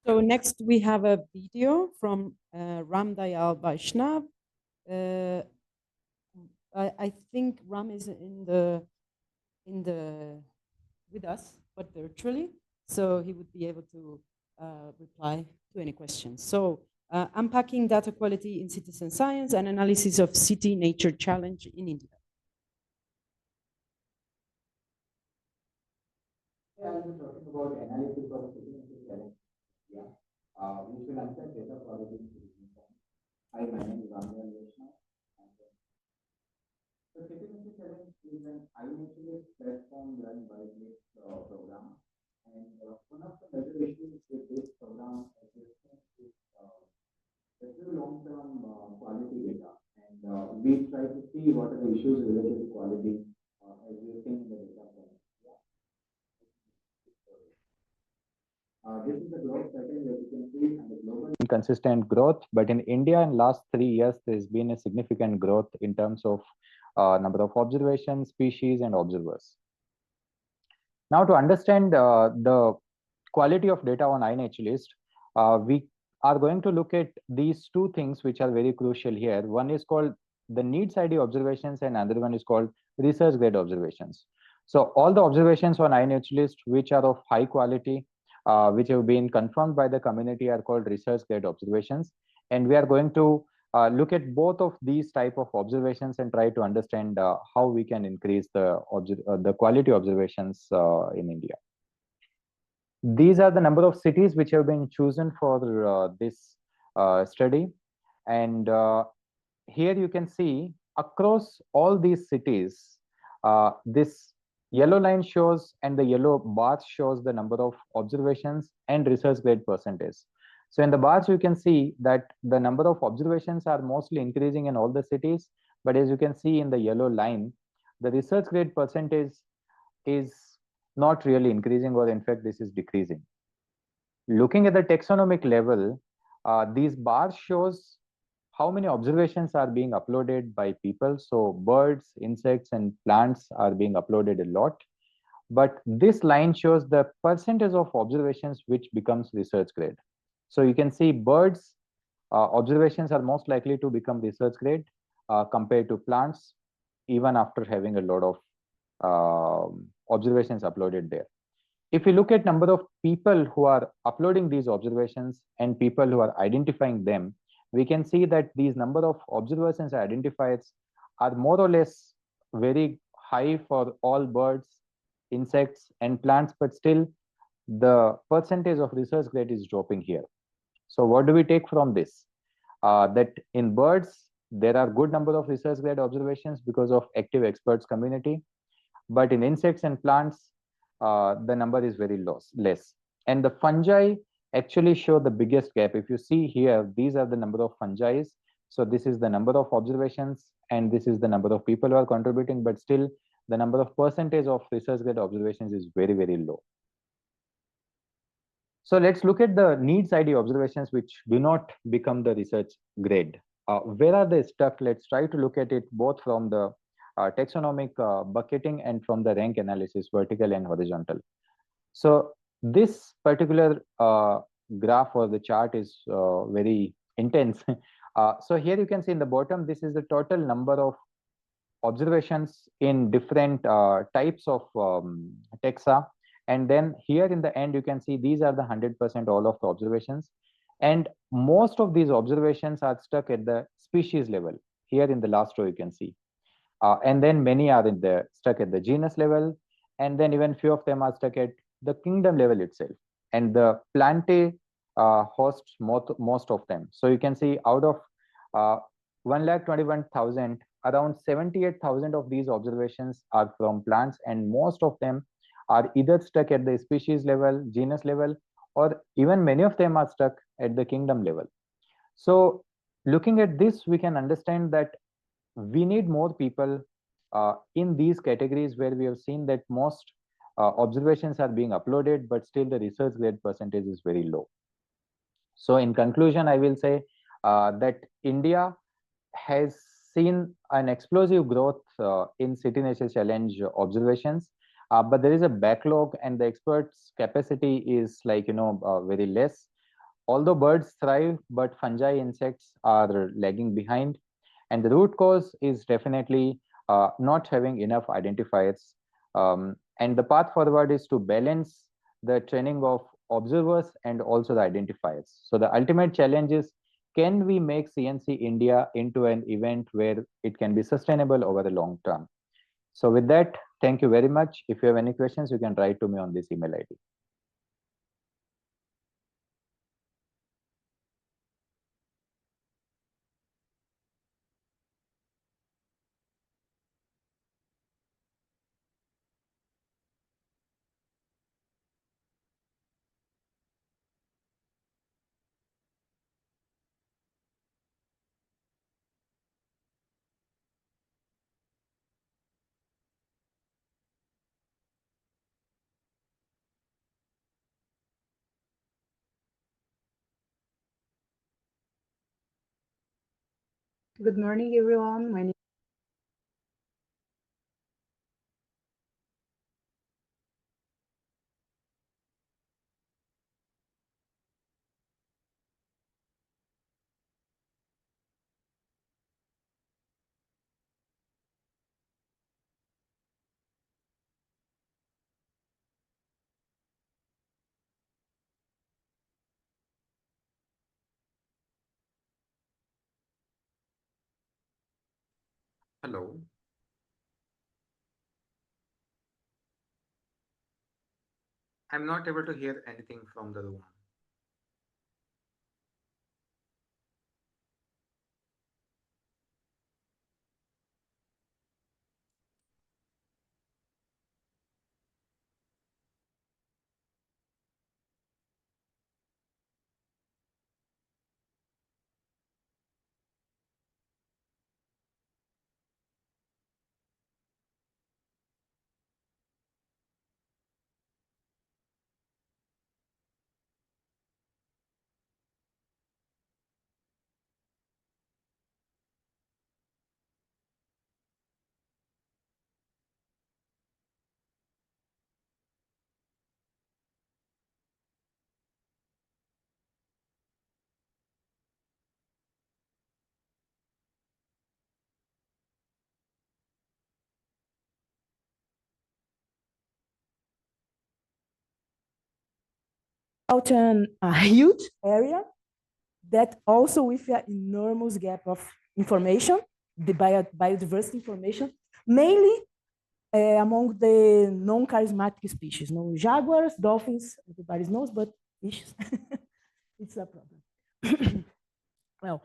Speaker 3: So next we have a video from Ram Dayal Vaishnav. I think Ram is in the with us, but virtually, so he would be able to reply to any questions. So unpacking data quality in citizen science and analysis of city nature challenge in India.
Speaker 8: Yeah, I was talking about analysis of citizen challenge. Yeah, we should answer data quality in citizen science. Hi, my name is Ramya Vaishnav. So Citizenship Challenge is an iNaturalist platform run by this program. And one of the major issues with this program is the long-term quality data. And we try to see what are the issues related to quality as we think in the data point. This is the growth pattern that you can see and the global consistent growth. But in India, in last 3 years, there's been a significant growth in terms of number of observations, species, and observers. Now, to understand the quality of data on iNaturalist, we are going to look at these two things which are very crucial here. One is called the needs ID observations, and another one is called research grade observations. So all the observations on iNaturalist which are of high quality, which have been confirmed by the community, are called research grade observations. And we are going to look at both of these type of observations and try to understand how we can increase the quality observations in India. These are the number of cities which have been chosen for this study. And here you can see across all these cities, this yellow line shows and the yellow bar shows the number of observations and research grade percentage. So in the bars, you can see that the number of observations are mostly increasing in all the cities. But as you can see in the yellow line, the research grade percentage is not really increasing, or in fact, this is decreasing. Looking at the taxonomic level, these bars shows how many observations are being uploaded by people. So birds, insects, and plants are being uploaded a lot. But this line shows the percentage of observations which becomes research grade. So you can see birds observations are most likely to become research grade compared to plants, even after having a lot of observations uploaded there. If you look at number of people who are uploading these observations and people who are identifying them, we can see that these number of observations and identifiers are more or less very high for all birds, insects, and plants, but still the percentage of research grade is dropping here. So what do we take from this? That in birds, there are good number of research grade observations because of active experts community. But in insects and plants, the number is very less. And the fungi actually show the biggest gap. If you see here, these are the number of fungi. So this is the number of observations, and this is the number of people who are contributing, but still the number of percentage of research grade observations is very, very low. So let's look at the needs ID observations which do not become the research grade. Where are they stuck? Let's try to look at it both from the taxonomic bucketing and from the rank analysis, vertical and horizontal. So this particular graph or the chart is very intense. So here you can see in the bottom, this is the total number of observations in different types of taxa. And then here in the end, you can see these are the 100% all of the observations. And most of these observations are stuck at the species level. Here in the last row, you can see. And then many are stuck at the genus level. And then even few of them are stuck at the kingdom level itself. And the Plante hosts most of them. So you can see out of 1,21,000, around 78,000 of these observations are from plants, and most of them are either stuck at the species level, genus level, or even many of them are stuck at the kingdom level. So looking at this, we can understand that we need more people in these categories where we have seen that most observations are being uploaded, but still the research grade percentage is very low. So in conclusion, I will say that India has seen an explosive growth in City Nature Challenge observations, but there is a backlog and the experts' capacity is very less. Although birds thrive, but fungi insects are lagging behind. And the root cause is definitely not having enough identifiers. And the path forward is to balance the training of observers and also the identifiers. So the ultimate challenge is, can we make CNC India into an event where it can be sustainable over the long term? So with that, thank you very much. If you have any questions, you can write to me on this email ID.
Speaker 9: Good morning, everyone. My name
Speaker 10: Hello. I'm not able to hear anything from the room.
Speaker 9: out a huge area that also with an enormous gap of information, the biodiversity information, mainly among the non-charismatic species. No jaguars, dolphins, everybody knows, but fishes, it's a problem. Well,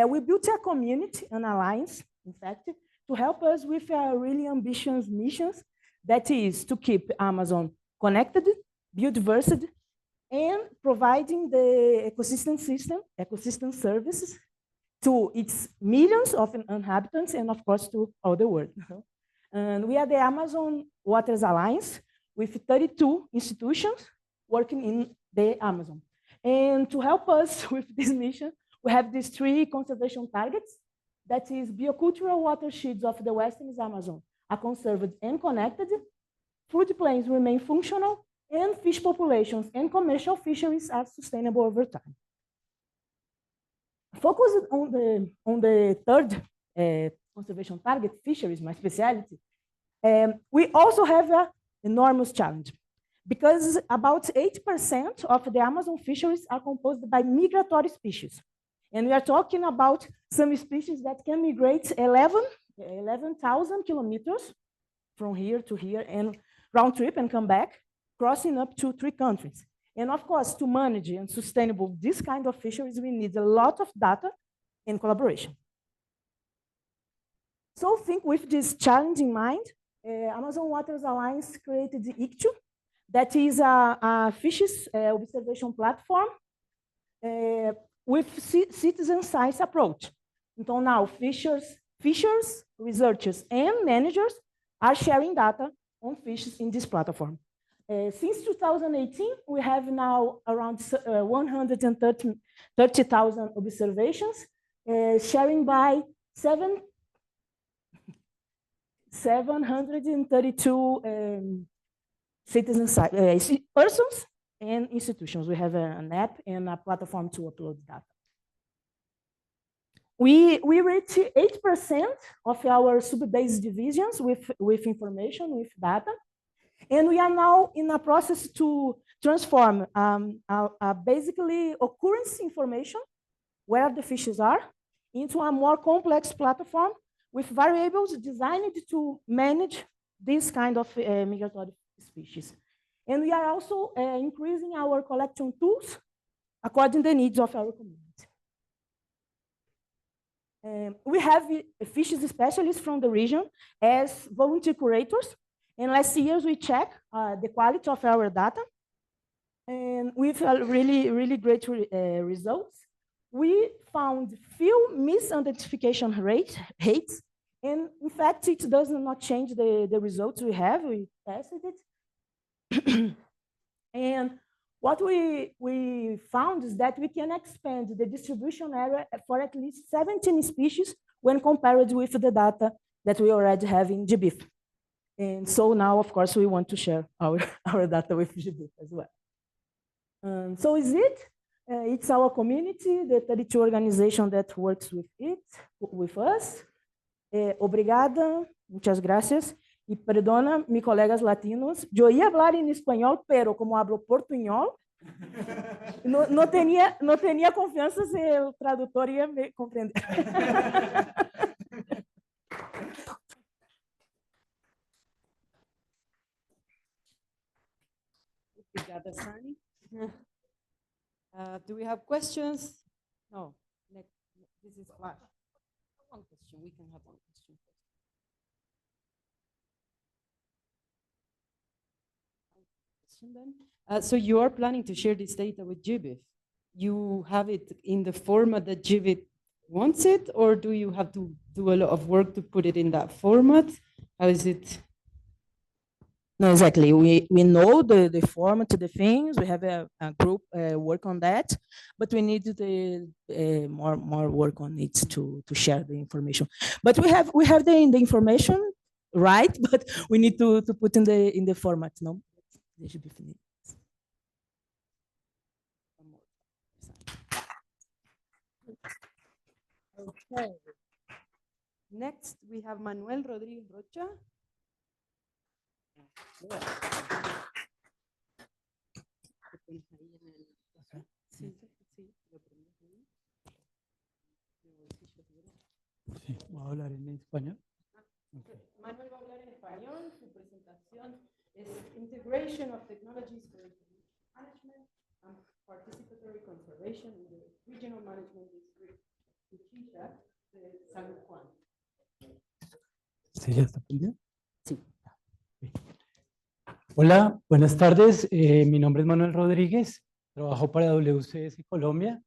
Speaker 9: we built a community, an alliance, in fact, to help us with a really ambitious missions, that is to keep Amazon connected, biodiversity, and providing the ecosystem services to its millions of inhabitants and of course to all the world. And we are the Amazon Waters Alliance with 32 institutions working in the Amazon. And to help us with this mission, we have these 3 conservation targets. That is biocultural watersheds of the Western Amazon are conserved and connected, food plains remain functional, and fish populations and commercial fisheries are sustainable over time. Focused on the 3rd conservation target, fisheries, my specialty, we also have an enormous challenge because about 80% of the Amazon fisheries are composed by migratory species. And we are talking about some species that can migrate 11,000 kilometers from here to here and round trip and come back, crossing up to 3 countries. And of course, to manage and sustainable this kind of fisheries, we need a lot of data and collaboration. So think with this challenge in mind, Amazon Waters Alliance created the ICTU, that is a fishes observation platform with citizen science approach. So now fishers, researchers, and managers are sharing data on fishes in this platform. Since 2018, we have now around 130,000 observations, sharing by 732 persons and institutions. We have an app and a platform to upload data. We reach 8% of our sub-based divisions with information, with data. And we are now in a process to transform basically occurrence information, where the fishes are, into a more complex platform with variables designed to manage this kind of migratory species. And we are also increasing our collection tools according to the needs of our community. We have fishes specialists from the region as volunteer curators. And last year we checked the quality of our data. And with really, really great results. We found few misidentification rates. And in fact, it does not change the results we have. We tested it. And what we found is that we can expand the distribution area for at least 17 species when compared with the data that we already have in GBIF. And so now, of course, we want to share our data with GBIF as well. So is it? It's our community, the 32 organization that works with us. Obrigada, muchas gracias. Y perdona, mis colegas latinos, yo iba a hablar en español, pero como hablo portuñol, no tenía confianza si el traductor iba me comprender.
Speaker 3: Obrigada, Sani. Do we have questions? No. This is one question. We can have one question. So you are planning to share this data with GBIF. You have it in the format that GBIF wants it, or do you have to do a lot of work to put it in that format? How is it?
Speaker 9: No, exactly. We know the format, the things. We have a group work on that, but we need the more work on it to share the information. But we have the information, right? But we need to put in the format. No, they should be finished.
Speaker 3: Okay. Next, we have Manuel Rodríguez Rocha.
Speaker 11: Sí, voy a hablar en español.
Speaker 3: Okay. Manuel va a hablar en español. Su presentación es Integration of Technologies for Information Management and Participatory Conservation in the Regional Management District Uchicha de San Juan.
Speaker 11: ¿Sí ya está prendido? Sí. Hola, buenas tardes. Mi nombre es Manuel Rodríguez. Trabajo para WCS Colombia.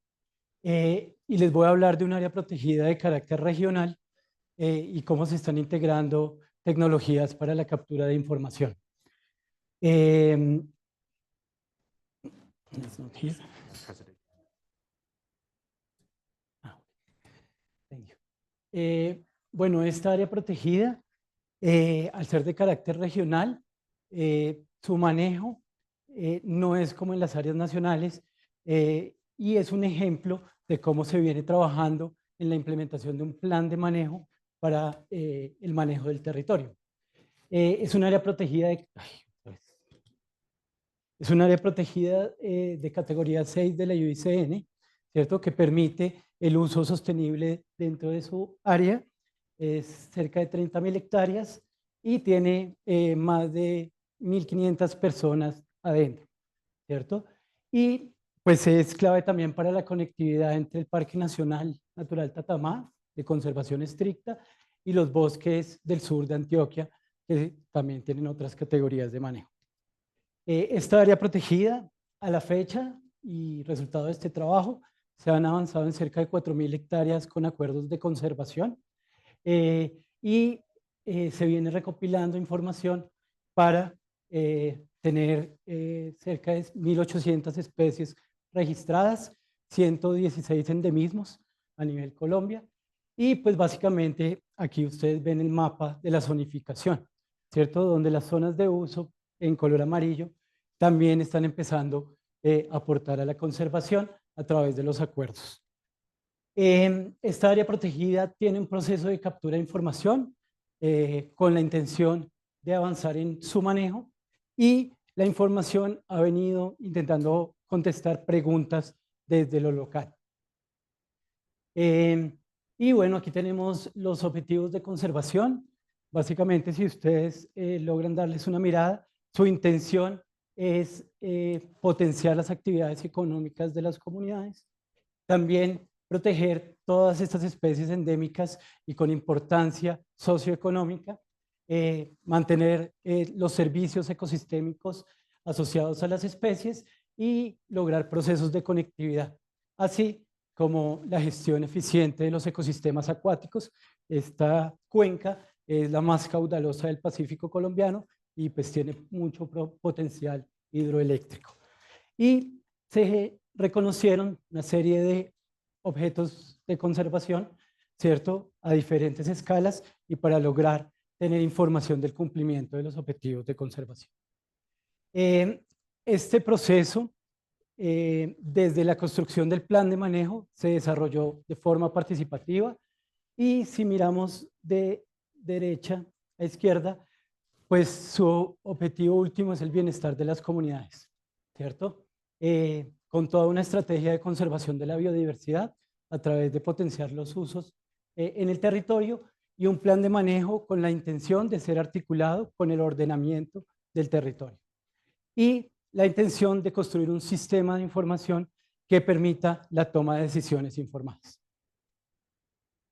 Speaker 11: Y les voy a hablar de un área protegida de carácter regional y cómo se están integrando tecnologías para la captura de información. Bueno, esta área protegida, al ser de carácter regional, su manejo no es como en las áreas nacionales, y es un ejemplo de cómo se viene trabajando en la implementación de un plan de manejo para el manejo del territorio. Es un área protegida de categoría 6 de la UICN, ¿cierto? Que permite el uso sostenible dentro de su área. Es cerca de 30.000 hectáreas y tiene más de 1.500 personas adentro, ¿cierto? Y pues es clave también para la conectividad entre el Parque Nacional Natural Tatamá, de conservación estricta, y los bosques del sur de Antioquia, que también tienen otras categorías de manejo. Esta área protegida, a la fecha y resultado de este trabajo, se han avanzado en cerca de 4.000 hectáreas con acuerdos de conservación, y se viene recopilando información para tener cerca de 1.800 especies registradas, 116 endemismos a nivel Colombia, y pues básicamente aquí ustedes ven el mapa de la zonificación, ¿cierto? Donde las zonas de uso en color amarillo también están empezando aportar a la conservación a través de los acuerdos. Esta área protegida tiene un proceso de captura de información con la intención de avanzar en su manejo, y la información ha venido intentando contestar preguntas desde lo local. Y bueno, aquí tenemos los objetivos de conservación. Básicamente, si ustedes logran darles una mirada, su intención es potenciar las actividades económicas de las comunidades, también proteger todas estas especies endémicas y con importancia socioeconómica, mantener los servicios ecosistémicos asociados a las especies y lograr procesos de conectividad, así como la gestión eficiente de los ecosistemas acuáticos. Esta cuenca es la más caudalosa del Pacífico colombiano y pues tiene mucho potencial hidroeléctrico. Y se reconocieron una serie de objetos de conservación, ¿cierto?, a diferentes escalas y para lograr tener información del cumplimiento de los objetivos de conservación. Este proceso, desde la construcción del plan de manejo, se desarrolló de forma participativa, y si miramos de derecha a izquierda, pues su objetivo último es el bienestar de las comunidades, ¿cierto? Con toda una estrategia de conservación de la biodiversidad a través de potenciar los usos en el territorio, y un plan de manejo con la intención de ser articulado con el ordenamiento del territorio. Y la intención de construir un sistema de información que permita la toma de decisiones informadas.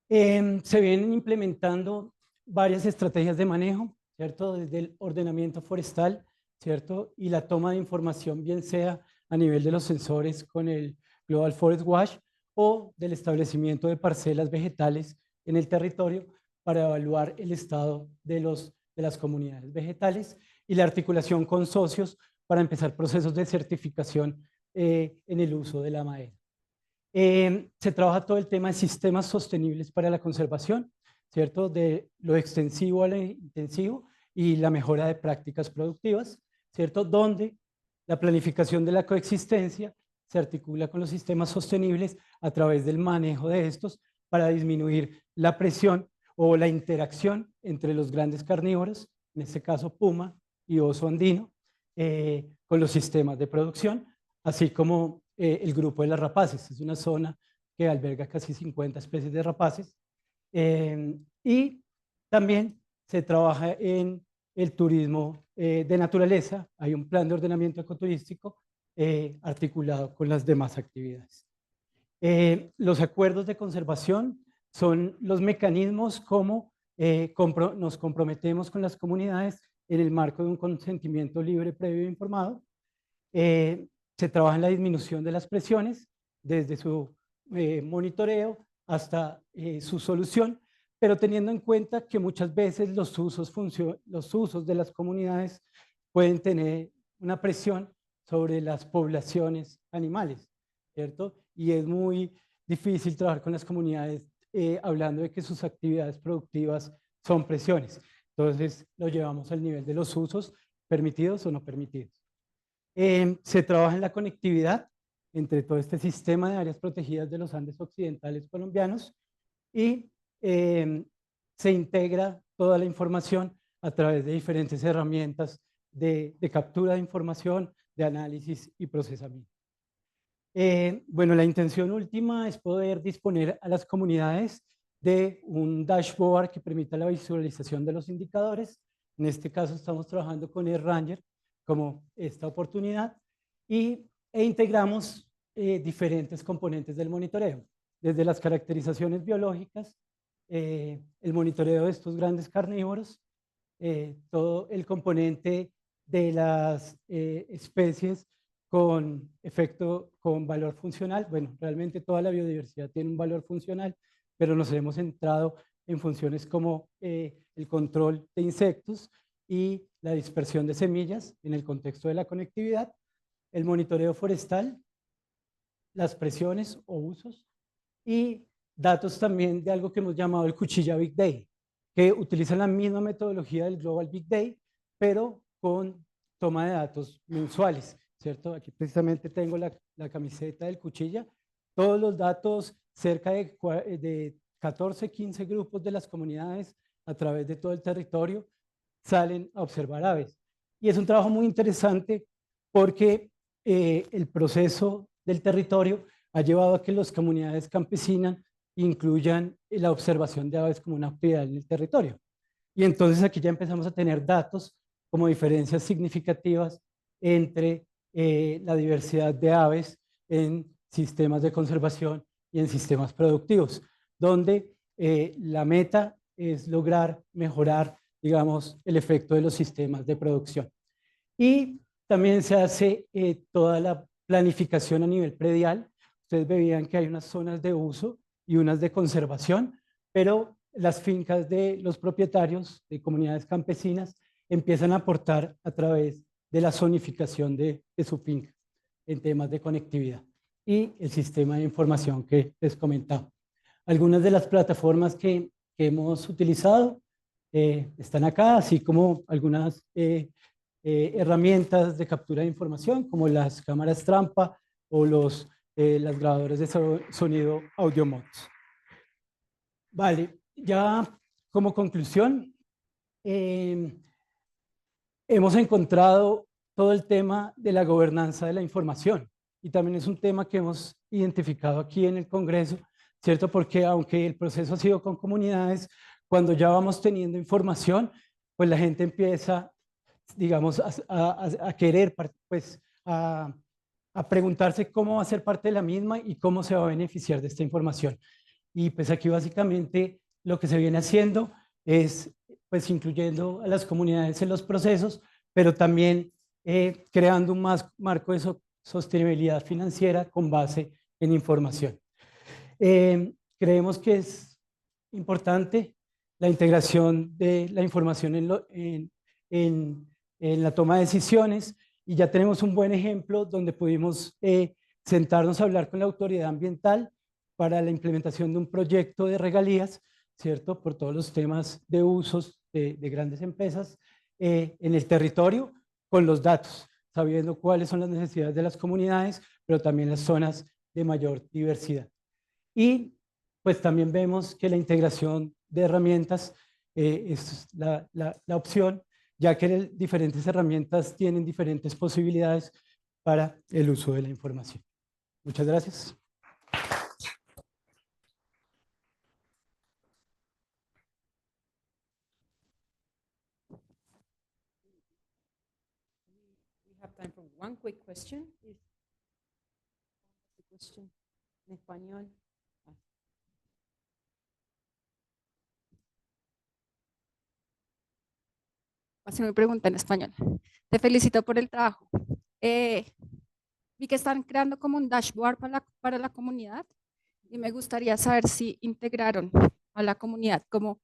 Speaker 11: Se vienen implementando varias estrategias de manejo, ¿cierto? Desde el ordenamiento forestal, ¿cierto? Y la toma de información, bien sea a nivel de los sensores con el Global Forest Watch o del establecimiento de parcelas vegetales en el territorio para evaluar el estado de las comunidades vegetales, y la articulación con socios para empezar procesos de certificación en el uso de la madera. Se trabaja todo el tema de sistemas sostenibles para la conservación, ¿cierto? De lo extensivo a lo intensivo y la mejora de prácticas productivas, ¿cierto? Donde la planificación de la coexistencia se articula con los sistemas sostenibles a través del manejo de estos para disminuir la presión o la interacción entre los grandes carnívoros, en este caso puma y oso andino, con los sistemas de producción, así como el grupo de las rapaces. Es una zona que alberga casi 50 especies de rapaces. Y también se trabaja en el turismo de naturaleza. Hay un plan de ordenamiento ecoturístico articulado con las demás actividades. Los acuerdos de conservación son los mecanismos como nos comprometemos con las comunidades en el marco de un consentimiento libre, previo e informado. Se trabaja en la disminución de las presiones, desde su monitoreo hasta su solución, pero teniendo en cuenta que muchas veces los usos de las comunidades pueden tener una presión sobre las poblaciones animales, ¿cierto? Y es muy difícil trabajar con las comunidades hablando de que sus actividades productivas son presiones. Entonces lo llevamos al nivel de los usos permitidos o no permitidos. Se trabaja en la conectividad entre todo este sistema de áreas protegidas de los Andes occidentales colombianos, y se integra toda la información a través de diferentes herramientas de captura de información, de análisis y procesamiento. Bueno, la intención última es poder disponer a las comunidades de un dashboard que permita la visualización de los indicadores. En este caso estamos trabajando con el Ranger como esta oportunidad, e integramos diferentes componentes del monitoreo, desde las caracterizaciones biológicas, el monitoreo de estos grandes carnívoros, todo el componente de las especies con valor funcional. Bueno, realmente toda la biodiversidad tiene un valor funcional, pero nos hemos centrado en funciones como el control de insectos y la dispersión de semillas en el contexto de la conectividad, el monitoreo forestal, las presiones o usos, y datos también de algo que hemos llamado el cuchilla Big Day, que utiliza la misma metodología del Global Big Day, pero con toma de datos mensuales. ¿cierto? Aquí precisamente tengo la camiseta del Cuchilla. Todos los datos, cerca de 14, 15 grupos de las comunidades a través de todo el territorio, salen a observar aves. Y es un trabajo muy interesante porque el proceso del territorio ha llevado a que las comunidades campesinas incluyan la observación de aves como una actividad en el territorio. Y entonces aquí ya empezamos a tener datos como diferencias significativas entre la diversidad de aves en sistemas de conservación y en sistemas productivos, donde la meta es lograr mejorar, digamos, el efecto de los sistemas de producción. Y también se hace toda la planificación a nivel predial. Ustedes veían que hay unas zonas de uso y unas de conservación, pero las fincas de los propietarios de comunidades campesinas empiezan a aportar a través de la zonificación de su finca en temas de conectividad y el sistema de información que les comentaba. Algunas de las plataformas que hemos utilizado están acá, así como algunas herramientas de captura de información, como las cámaras trampa o las grabadoras de sonido audio mods. Vale, ya como conclusión, hemos encontrado todo el tema de la gobernanza de la información y también es un tema que hemos identificado aquí en el Congreso, ¿cierto? Porque aunque el proceso ha sido con comunidades, cuando ya vamos teniendo información, pues la gente empieza, digamos, a querer, pues, a preguntarse cómo va a ser parte de la misma y cómo se va a beneficiar de esta información. Y pues aquí básicamente lo que se viene haciendo es pues incluyendo a las comunidades en los procesos, pero también creando un marco de sostenibilidad financiera con base en información. Creemos que es importante la integración de la información en la toma de decisiones y ya tenemos un buen ejemplo donde pudimos sentarnos a hablar con la autoridad ambiental para la implementación de un proyecto de regalías, ¿cierto? Por todos los temas de usos de grandes empresas en el territorio con los datos, sabiendo cuáles son las necesidades de las comunidades, pero también las zonas de mayor diversidad. Y pues también vemos que la integración de herramientas es la opción, ya que diferentes herramientas tienen diferentes posibilidades para el uso de la información. Muchas gracias.
Speaker 3: We have time for one quick question. If the question en español.
Speaker 6: Hacer mi pregunta en español. Te felicito por el trabajo. Vi que están creando como un dashboard para la comunidad y me gustaría saber si integraron a la comunidad, como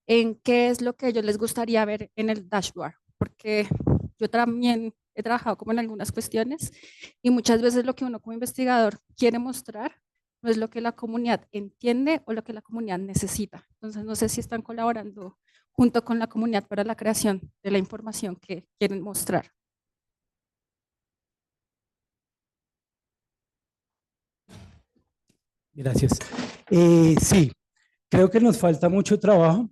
Speaker 6: en qué es lo que a ellos les gustaría ver en el dashboard, porque yo también he trabajado como en algunas cuestiones y muchas veces lo que uno como investigador quiere mostrar no es lo que la comunidad entiende o lo que la comunidad necesita. Entonces no sé si están colaborando junto con la comunidad para la creación de la información que quieren mostrar.
Speaker 11: Gracias. Sí, creo que nos falta mucho trabajo,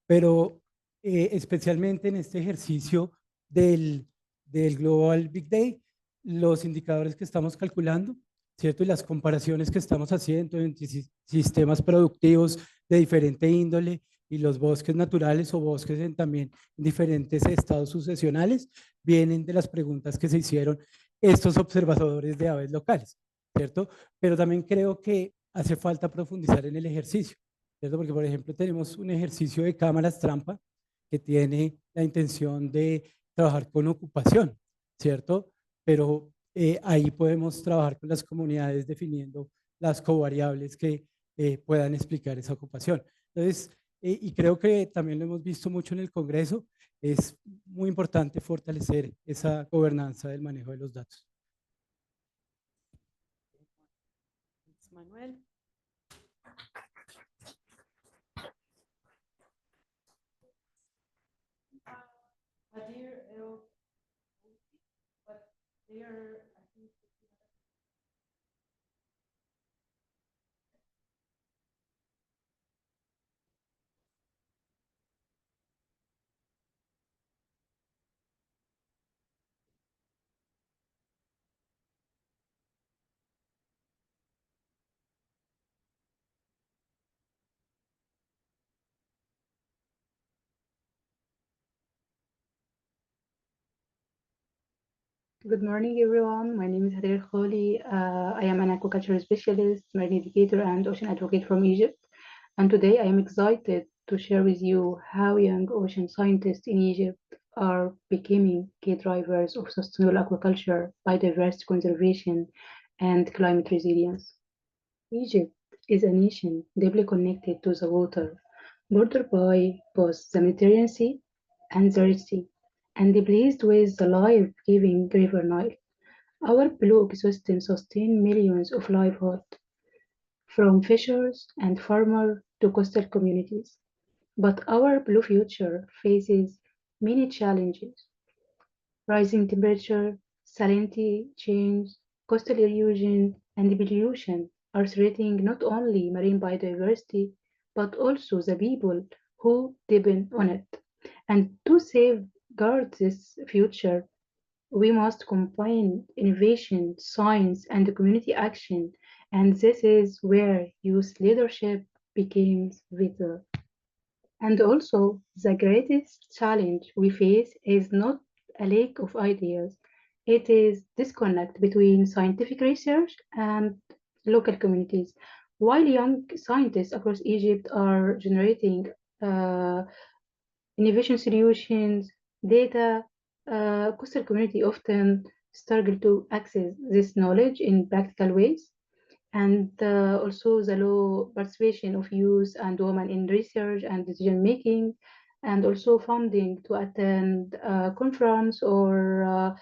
Speaker 11: pero especialmente en este ejercicio del Global Big Day, los indicadores que estamos calculando, ¿cierto? Y las comparaciones que estamos haciendo entre sistemas productivos de diferente índole y los bosques naturales o bosques también en diferentes estados sucesionales, vienen de las preguntas que se hicieron estos observadores de aves locales, ¿cierto? Pero también creo que hace falta profundizar en el ejercicio, ¿cierto? Porque, por ejemplo, tenemos un ejercicio de cámaras trampa que tiene la intención de trabajar con ocupación, ¿cierto? Pero ahí podemos trabajar con las comunidades definiendo las covariables que puedan explicar esa ocupación. Entonces, y creo que también lo hemos visto mucho en el Congreso, es muy importante fortalecer esa gobernanza del manejo de los datos.
Speaker 3: Manuel. But they are
Speaker 12: Good morning, everyone. My name is Hadir Kholi. I am an aquaculture specialist, marine educator, and ocean advocate from Egypt. And today I am excited to share with you how young ocean scientists in Egypt are becoming key drivers of sustainable aquaculture, biodiversity conservation, and climate resilience. Egypt is a nation deeply connected to the water, bordered by both the Mediterranean Sea and the Red Sea, and blessed with the life-giving River Nile. Our blue ecosystem sustains millions of livelihoods, from fishers and farmers to coastal communities. But our blue future faces many challenges: rising temperature, salinity change, coastal erosion, and pollution are threatening not only marine biodiversity, but also the people who depend on it. And to safeguard this future, we must combine innovation, science, and community action. And this is where youth leadership becomes vital. And also, the greatest challenge we face is not a lack of ideas, it is disconnect between scientific research and local communities. While young scientists across Egypt are generating uh, innovation solutions, data, coastal community often struggle to access this knowledge in practical ways, and also the low participation of youth and women in research and decision making, and also funding to attend a conference or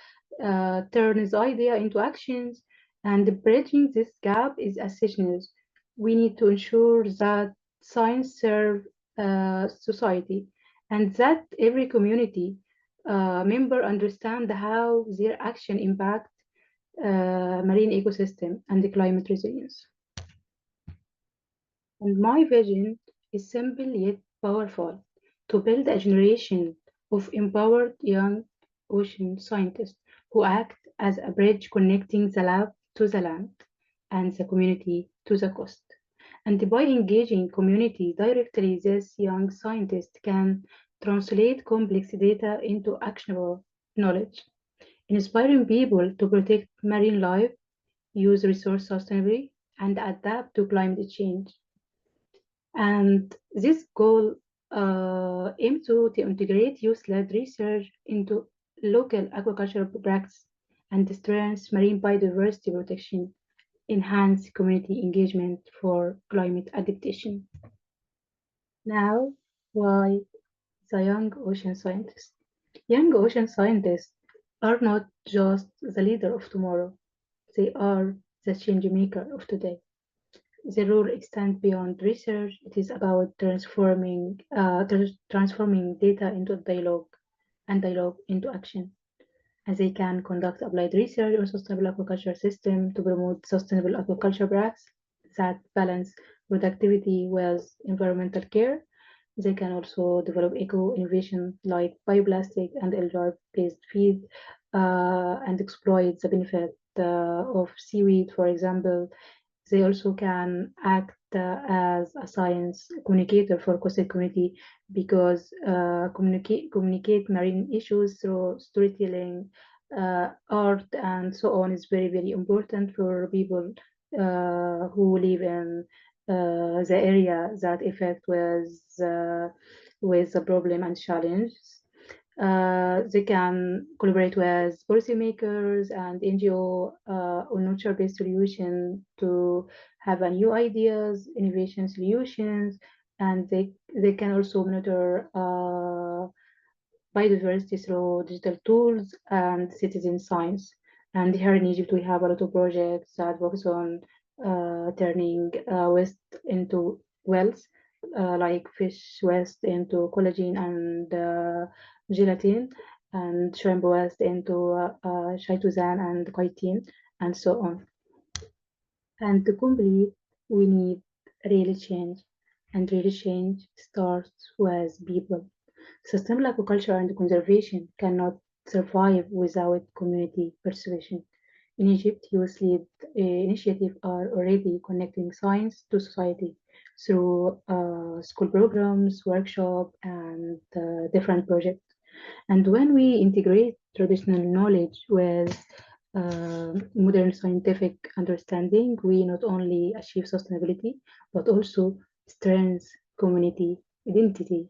Speaker 12: turn this idea into actions. And bridging this gap is essential. We need to ensure that science serves society, and that every community member understand how their action impact marine ecosystem and the climate resilience. And my vision is simple yet powerful: to build a generation of empowered young ocean scientists who act as a bridge connecting the lab to the land and the community to the coast. And by engaging community directly, these young scientists can translate complex data into actionable knowledge, inspiring people to protect marine life, use resource sustainably, and adapt to climate change. And this goal aims to integrate youth-led research into local aquaculture practice and strengthen marine biodiversity protection, enhance community engagement for climate adaptation. Now, why the young ocean scientists? Young ocean scientists are not just the leader of tomorrow, they are the change maker of today. The role extends beyond research. It is about transforming data into dialogue and dialogue into action. As they can conduct applied research on sustainable aquaculture system to promote sustainable aquaculture practices that balance productivity with environmental care. They can also develop eco-innovation like bioplastic and algae-based feed and exploit the benefit of seaweed, for example. They also can act as a science communicator for coastal community because communicate marine issues through storytelling, art, and so on is very, very important for people who live in the area that affect with the problem and challenges. They can collaborate with policymakers and NGO on nature-based solutions to have a new ideas, innovation solutions, and they can also monitor biodiversity through digital tools and citizen science. And here in Egypt, we have a lot of projects that focus on turning waste into wealth, like fish waste into collagen and gelatin, and shrimp waste into chitosan and chitin, and so on. And to complete, we need real change, and real change starts with people. Sustainable aquaculture and conservation cannot survive without community participation. In Egypt, youth-led initiatives are already connecting science to society through school programs, workshops, and different projects. And when we integrate traditional knowledge with modern scientific understanding, we not only achieve sustainability, but also strength, community, identity,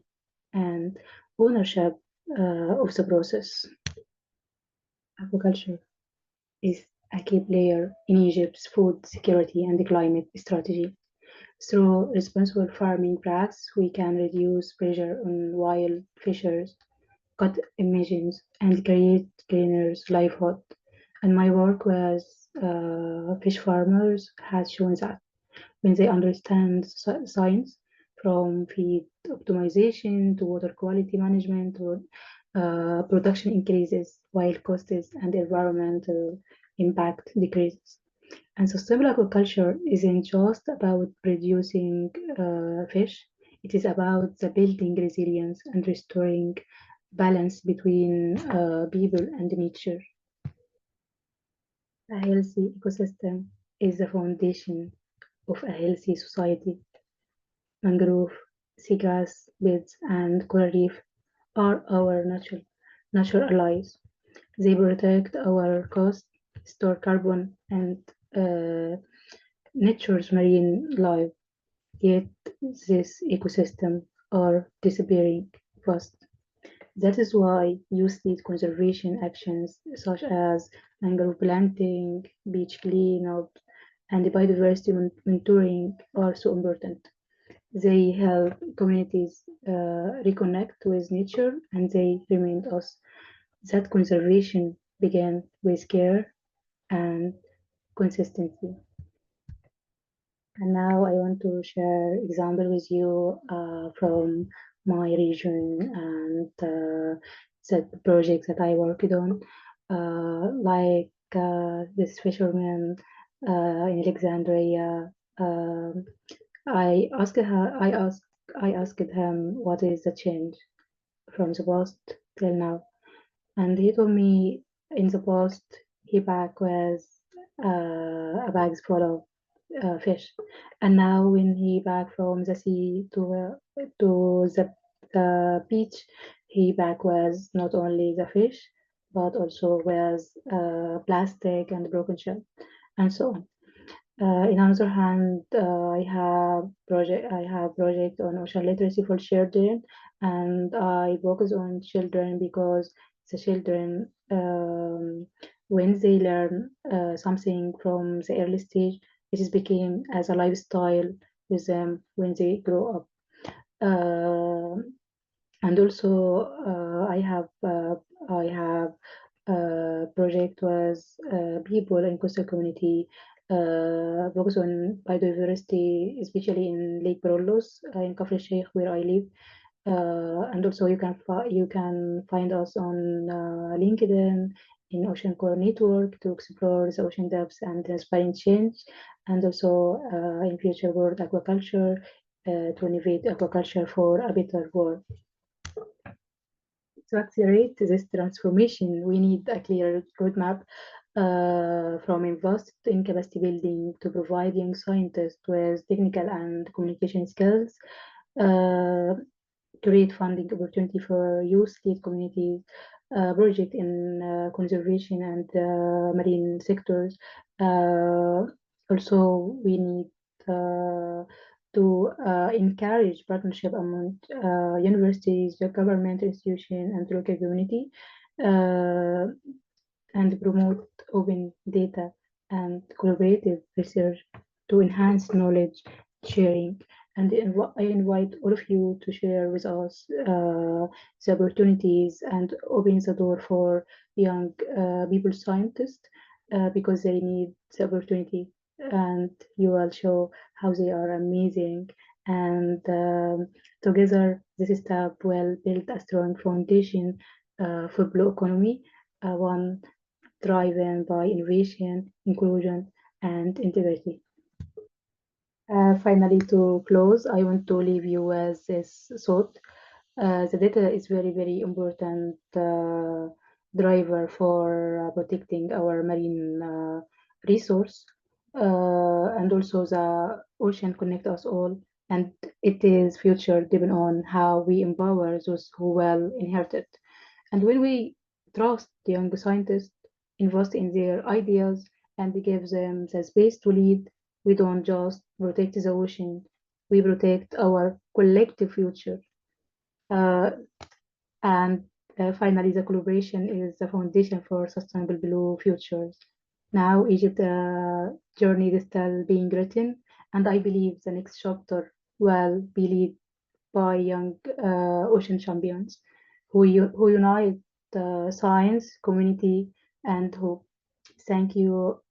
Speaker 12: and ownership of the process. Aquaculture is a key player in Egypt's food security and climate strategy. Through responsible farming practices, we can reduce pressure on wild fisheries, cut emissions, and create cleaner livelihood. And my work with fish farmers has shown that when they understand science, from feed optimization to water quality management to production increases while costs and environmental impact decreases. And sustainable aquaculture isn't just about producing fish, it is about the building resilience and restoring balance between people and nature. A healthy ecosystem is the foundation of a healthy society. Mangrove, seagrass beds, and coral reef are our natural allies. They protect our coast, store carbon, and nature's marine life. Yet this ecosystem are disappearing fast. That is why youth lead conservation actions such as mangrove planting, beach cleanup, and biodiversity monitoring are so important. They help communities reconnect with nature and they remind us that conservation began with care and consistency. And now I want to share example with you from my region and the projects that I worked on, like this fisherman in Alexandria. I asked him what is the change from the past till now, and he told me in the past he back with a bags full of fish, and now when he back from the sea to the beach, he back with not only the fish but also with plastic and broken shell and so on. In another hand, I have project on ocean literacy for children, and I focus on children because the children, when they learn something from the early stage, it is became as a lifestyle with them when they grow up. And also, I have project with people in coastal community focus on biodiversity, especially in Lake Barollos in Kafr Sheikh, where I live. And also, you can find us on LinkedIn in Ocean Core Network to explore the ocean depths and inspiring change, and also in Future World Aquaculture to innovate aquaculture for a better world. To accelerate this transformation, we need a clear roadmap from invest in capacity building to provide young scientists with technical and communication skills, create funding opportunity for youth-led communities, project in conservation and marine sectors. Also, we need to encourage partnership among universities, the government institution, and local community, and promote open data and collaborative research to enhance knowledge sharing. And I invite all of you to share with us the opportunities and open the door for young people scientists because they need the opportunity, and you will show how they are amazing. And together, this step will build a strong foundation for blue economy, one driven by innovation, inclusion, and integrity. Finally, to close, I want to leave you with this thought. The data is very, very important driver for protecting our marine resource. And also the ocean connect us all, and it is future depend on how we empower those who will inherit it. And when we trust the young scientists, invest in their ideas, and give them the space to lead, we don't just protect the ocean, we protect our collective future. And finally, the collaboration is the foundation for sustainable blue futures. Now, Egypt's journey is still being written, and I believe the next chapter will be led by young ocean champions who unite the science community and hope. Thank you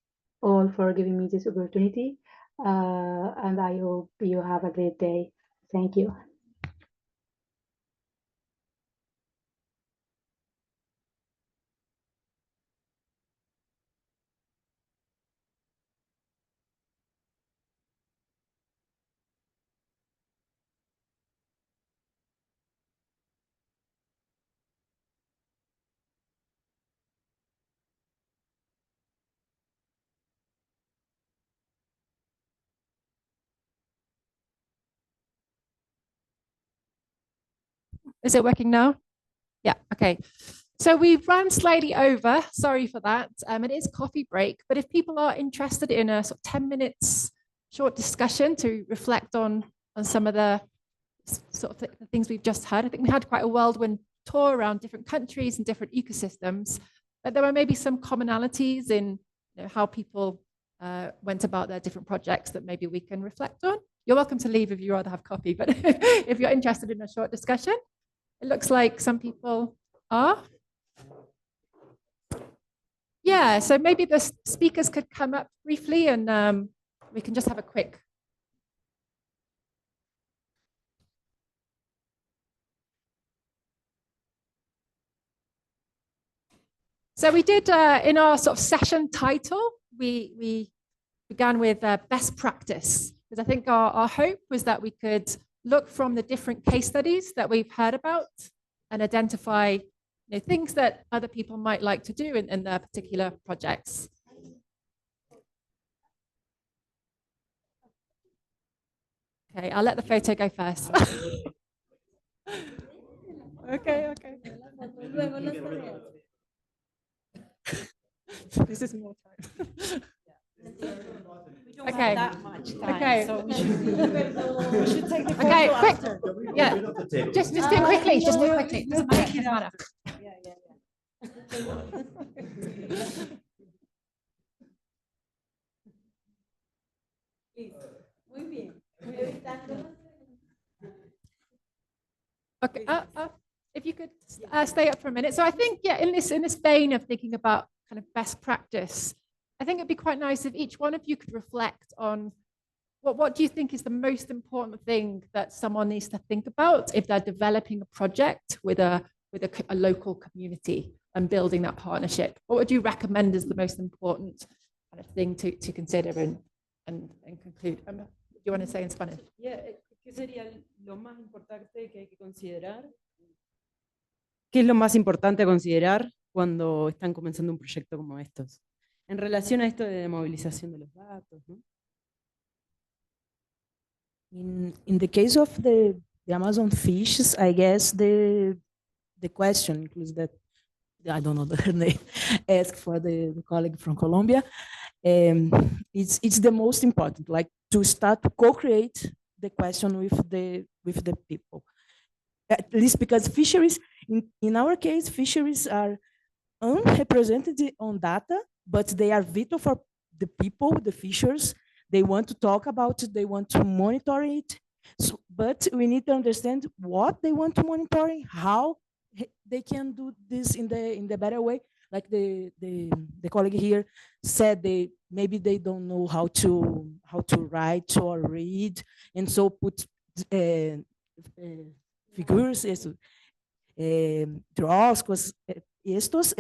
Speaker 12: all for giving me this opportunity, and I hope you have a great day. Thank you.
Speaker 6: Is it working now? Yeah, okay. So we ran slightly over, sorry for that. It is coffee break, but if people are interested in a sort of 10 minutes short discussion to reflect on some of the sort of the things we've just heard, I think we had quite a whirlwind tour around different countries and different ecosystems, but there were maybe some commonalities in how people went about their different projects that maybe we can reflect on. You're welcome to leave if you rather have coffee, but if you're interested in a short discussion, it looks like some people are. Yeah, so maybe the speakers could come up briefly and we can just have a quick. So we did in our sort of session title, we began with best practice, because I think our hope was that we could look from the different case studies that we've heard about and identify things that other people might like to do in their particular projects. Okay, I'll let the photo go first. Okay. This is more time.
Speaker 2: We don't
Speaker 6: Okay.
Speaker 2: have that much time,
Speaker 6: Okay.
Speaker 2: so we should take the photo
Speaker 6: Okay, quick.
Speaker 2: after.
Speaker 6: Yeah. Just do it quickly. Just do it quickly. It doesn't matter. It doesn't matter.
Speaker 2: Muy bien.
Speaker 6: Okay. If you could stay up for a minute. So I think, yeah, in this vein of thinking about kind of best practice, I think it'd be quite nice if each one of you could reflect on what do you think is the most important thing that someone needs to think about if they're developing a project with a local community and building that partnership? What would you recommend is the most important kind of thing to consider and conclude? You want to say in Spanish?
Speaker 3: Yeah, ¿qué sería lo más importante que hay que considerar? ¿Qué es lo más importante a considerar cuando están comenzando un proyecto como estos? En relación a esto de movilización de los datos, ¿no?
Speaker 9: In the case of the Amazon fishes, I guess the question includes that, I don't know the name, asked for the colleague from Colombia. It's the most important, like to start to co-create the question with the people. At least because fisheries, in our case, fisheries are unrepresented on data, but they are vital for the people, the fishers. They want to talk about it, they want to monitor it. So, but we need to understand what they want to monitor, how they can do this in the better way. Like the colleague here said, maybe they don't know how to write or read, and so put figures, draws, estos,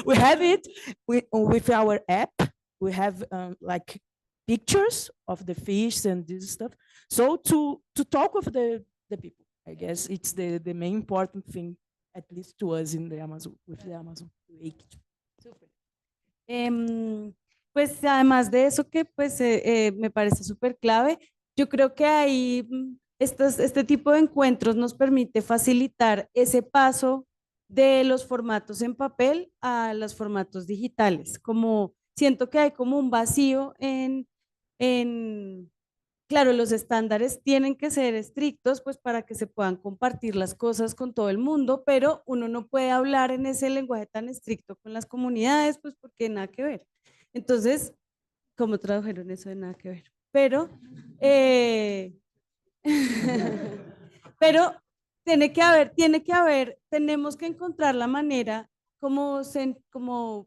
Speaker 9: we have it with our app. We have like pictures of the fish and this stuff. So to talk with the people, I guess it's the main important thing, at least to us in the Amazon, with the Amazon.
Speaker 2: Súper. Pues además de eso que pues me parece súper clave, yo creo que hay este tipo de encuentros nos permite facilitar ese paso de los formatos en papel a los formatos digitales. Como siento que hay como un vacío en claro, los estándares tienen que ser estrictos pues para que se puedan compartir las cosas con todo el mundo, pero uno no puede hablar en ese lenguaje tan estricto con las comunidades pues porque nada que ver. Entonces, ¿cómo tradujeron eso de nada que ver? Eh, pero tenemos que encontrar la manera como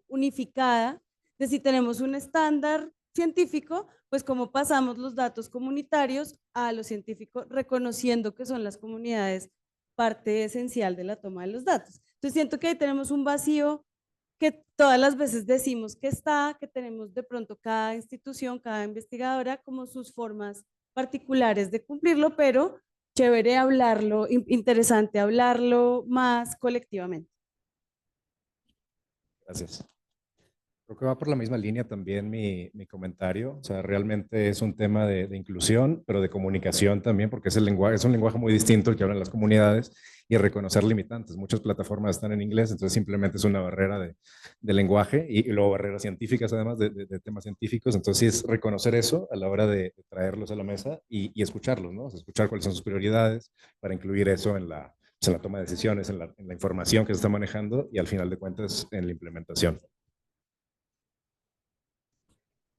Speaker 2: unificada de si tenemos un estándar científico, pues cómo pasamos los datos comunitarios a los científicos, reconociendo que son las comunidades parte esencial de la toma de los datos. Entonces siento que ahí tenemos un vacío que todas las veces decimos que está, que tenemos de pronto cada institución, cada investigadora como sus formas particulares de cumplirlo, pero chévere hablarlo, interesante hablarlo más colectivamente.
Speaker 5: Gracias. Creo que va por la misma línea también mi comentario. O sea, realmente es un tema de inclusión, pero de comunicación también, porque es un lenguaje muy distinto el que hablan las comunidades y reconocer limitantes. Muchas plataformas están en inglés, entonces simplemente es una barrera de lenguaje y luego barreras científicas, además de temas científicos. Entonces, sí es reconocer eso a la hora de traerlos a la mesa y escucharlos, ¿no? O sea, escuchar cuáles son sus prioridades para incluir eso en la toma de decisiones, en la información que se está manejando y al final de cuentas en la implementación.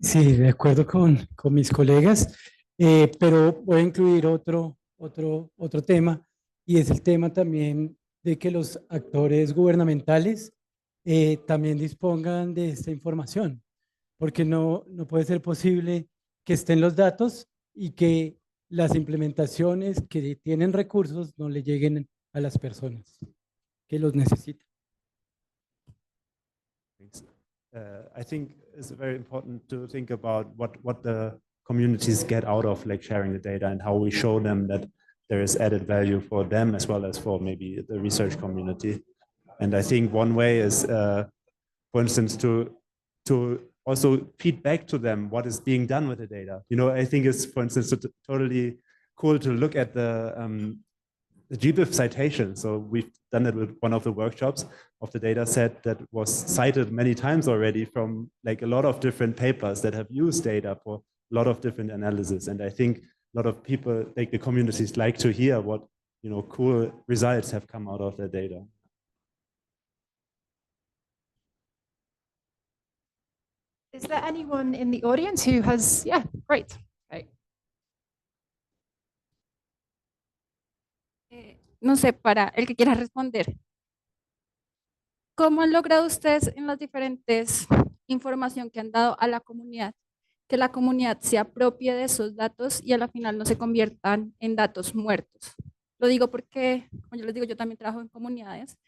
Speaker 11: Sí, de acuerdo con mis colegas, pero voy a incluir otro tema y es el tema también de que los actores gubernamentales también dispongan de esta información, porque no puede ser posible que estén los datos y que las implementaciones que tienen recursos no le lleguen a las personas que los necesitan.
Speaker 1: I think it's very important to think about what the communities get out of like sharing the data and how we show them that there is added value for them as well as for maybe the research community. And I think one way is, for instance, to also feed back to them what is being done with the data. You know, I think it's, for instance, totally cool to look at the GBIF citation. So we've done it with one of the workshops of the data set that was cited many times already from like a lot of different papers that have used data for a lot of different analysis. And I think a lot of people, like the communities, like to hear what, you know, cool results have come out of their data.
Speaker 6: Is there anyone in the audience who has, yeah, great. Okay. No sé, para el que quiera responder. ¿Cómo han logrado ustedes en las diferentes información que han dado a la comunidad, que la comunidad se apropie de esos datos y a la final no se conviertan en datos muertos? Lo digo porque, como yo les digo, yo también trabajo en comunidades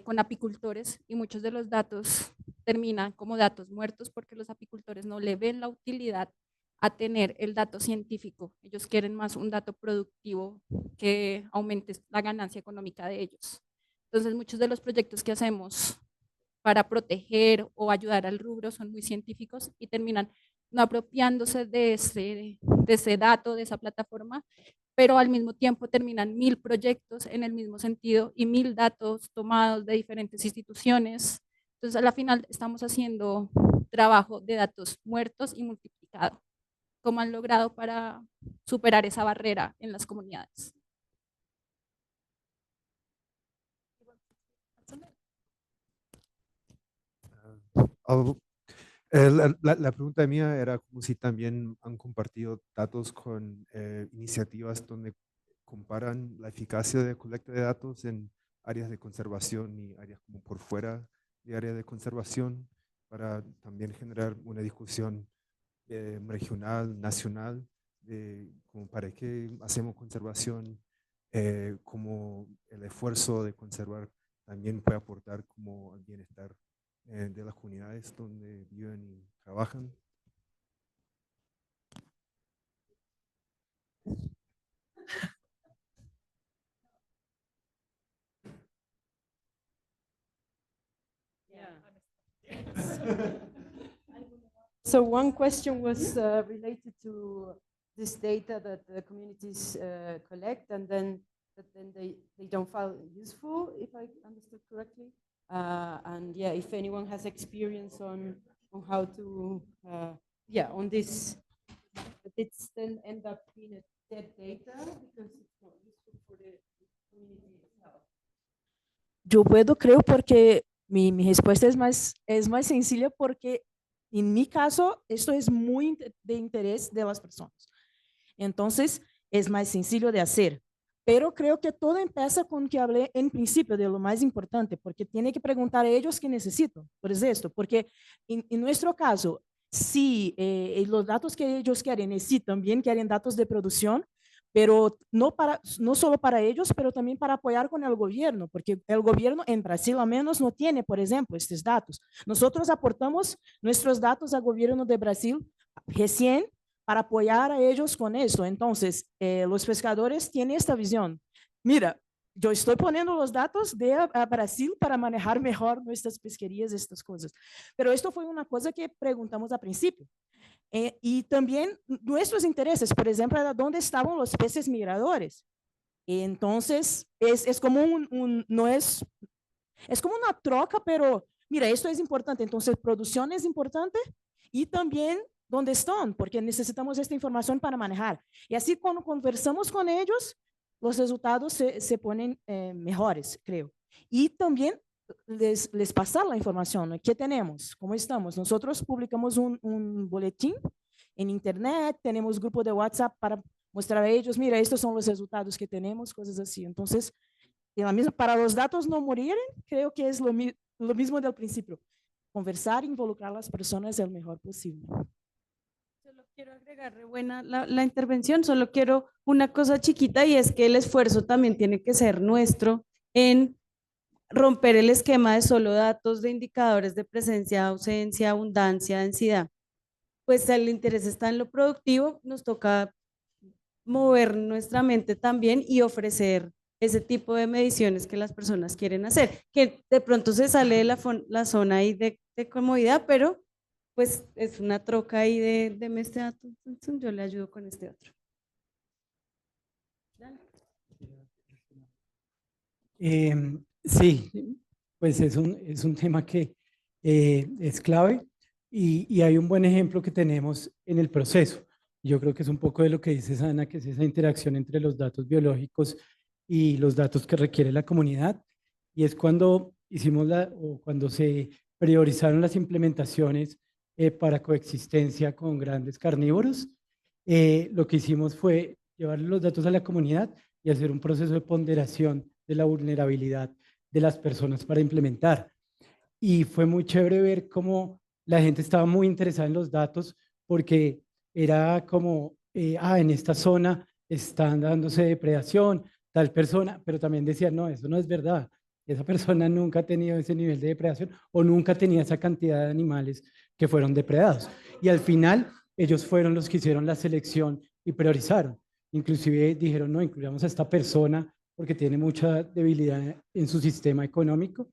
Speaker 6: con apicultores y muchos de los datos terminan como datos muertos porque los apicultores no le ven la utilidad a tener el dato científico. Ellos quieren más un dato productivo que aumente la ganancia económica de ellos. Entonces, muchos de los proyectos que hacemos para proteger o ayudar al rubro son muy científicos y terminan no apropiándose de ese dato, de esa plataforma, pero al mismo tiempo terminan 1000 proyectos en el mismo sentido y 1000 datos tomados de diferentes instituciones. Entonces, a la final estamos haciendo trabajo de datos muertos y multiplicado. ¿Cómo han logrado para superar esa barrera en las comunidades?
Speaker 13: La pregunta mía era como si también han compartido datos con iniciativas donde comparan la eficacia de colecta de datos en áreas de conservación y áreas como por fuera de áreas de conservación para también generar una discusión regional, nacional, como para qué hacemos conservación, como el esfuerzo de conservar también puede aportar como al bienestar de las comunidades donde viven y trabajan.
Speaker 3: So one question was related to this data that the communities collect, and then they don't find useful, if I understood correctly. And yeah, if anyone has experience on how to, on this, but it's then end up being a dead data because it's not useful for the community itself.
Speaker 9: Yo puedo, creo, porque mi respuesta es más sencilla porque en mi caso esto es muy de interés de las personas. Entonces es más sencillo de hacer. Pero creo que todo empieza con que hablé en principio de lo más importante, porque tiene que preguntar a ellos qué necesitan. Por esto, porque en nuestro caso, si los datos que ellos quieren, sí, también quieren datos de producción, pero no solo para ellos, pero también para apoyar con el gobierno, porque el gobierno en Brasil al menos no tiene, por ejemplo, estos datos. Nosotros aportamos nuestros datos al gobierno de Brasil recién para apoyar a ellos con esto. Entonces, los pescadores tienen esta visión. Mira, yo estoy poniendo los datos de Brasil para manejar mejor nuestras pesquerías, estas cosas. Pero esto fue una cosa que preguntamos al principio. Y también nuestros intereses, por ejemplo, era dónde estaban los peces migradores. Entonces, es como es como una troca, pero mira, esto es importante. Entonces, producción es importante y también dónde están, porque necesitamos esta información para manejar. Y así cuando conversamos con ellos, los resultados se ponen mejores, creo. Y también les pasar la información, ¿no? ¿Qué tenemos? ¿Cómo estamos? Nosotros publicamos un boletín en internet, tenemos grupo de WhatsApp para mostrar a ellos, mira, estos son los resultados que tenemos, cosas así. Entonces, para los datos no morir, creo que es lo mismo del principio. Conversar, involucrar a las personas es lo mejor posible.
Speaker 2: Solo quiero agregar buena la intervención, solo quiero una cosa chiquita y es que el esfuerzo también tiene que ser nuestro en romper el esquema de solo datos de indicadores de presencia, ausencia, abundancia, densidad. Pues el interés está en lo productivo, nos toca mover nuestra mente también y ofrecer ese tipo de mediciones que las personas quieren hacer, que de pronto se sale de la zona ahí de comodidad, pero pues es una troca ahí de este dato, entonces yo le ayudo con este otro. Dale.
Speaker 11: Sí, pues es un tema que es clave y hay un buen ejemplo que tenemos en el proceso. Yo creo que es un poco de lo que dice Sana, que es esa interacción entre los datos biológicos y los datos que requiere la comunidad. Y es cuando cuando se priorizaron las implementaciones para coexistencia con grandes carnívoros, lo que hicimos fue llevarle los datos a la comunidad y hacer un proceso de ponderación de la vulnerabilidad de las personas para implementar. Y fue muy chévere ver cómo la gente estaba muy interesada en los datos porque era como, en esta zona están dándose depredación, tal persona, pero también decían, no, eso no es verdad. Esa persona nunca ha tenido ese nivel de depredación o nunca tenía esa cantidad de animales que fueron depredados. Y al final, ellos fueron los que hicieron la selección y priorizaron. Inclusive dijeron, no, incluyamos a esta persona porque tiene mucha debilidad en su sistema económico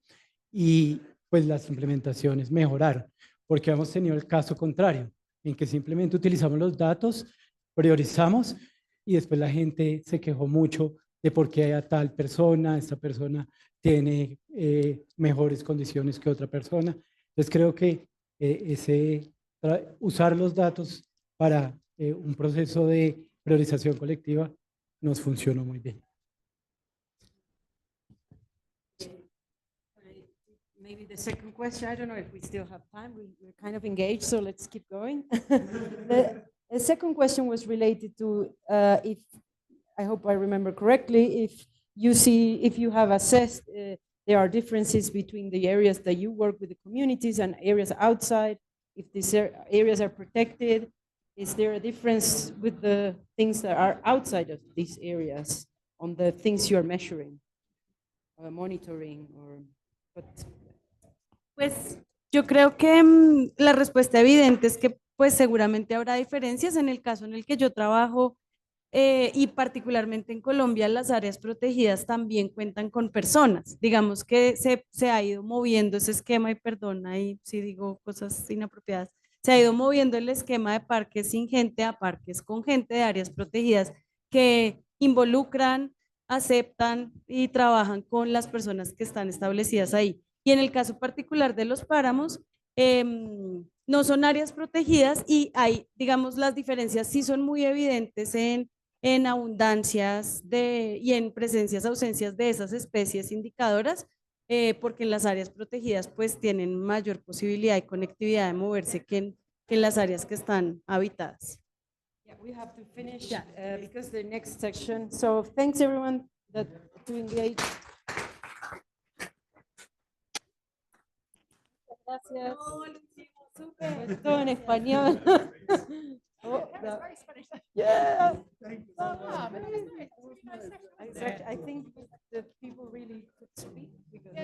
Speaker 11: y pues las implementaciones mejoraron, porque hemos tenido el caso contrario, en que simplemente utilizamos los datos, priorizamos y después la gente se quejó mucho de por qué a tal persona, esta persona tiene mejores condiciones que otra persona. Entonces creo que usar los datos para un proceso de priorización colectiva nos funcionó muy bien.
Speaker 3: Maybe the second question, I don't know if we still have time, we're kind of engaged, so let's keep going. The second question was related to if, I hope I remember correctly, if you have assessed there are differences between the areas that you work with the communities and areas outside, if these areas are protected, is there a difference with the things that are outside of these areas on the things you're measuring, or monitoring, or what?
Speaker 2: Pues yo creo que la respuesta evidente es que pues seguramente habrá diferencias en el caso en el que yo trabajo y particularmente en Colombia las áreas protegidas también cuentan con personas. Digamos que se ha ido moviendo ese esquema y perdona ahí si digo cosas inapropiadas. se ha ido moviendo el esquema de parques sin gente a parques con gente de áreas protegidas que involucran, aceptan y trabajan con las personas que están establecidas ahí. Y en el caso particular de los páramos, no son áreas protegidas y hay, digamos, las diferencias sí son muy evidentes en abundancias y en presencias, ausencias de esas especies indicadoras, porque en las áreas protegidas pues tienen mayor posibilidad y conectividad de moverse que en las áreas que están habitadas.
Speaker 3: Yeah, we have to finish because the next section. So thanks everyone that to engage. Gracias. Todo en español. Oh, no. Yeah. Exactly. I think that people really could speak because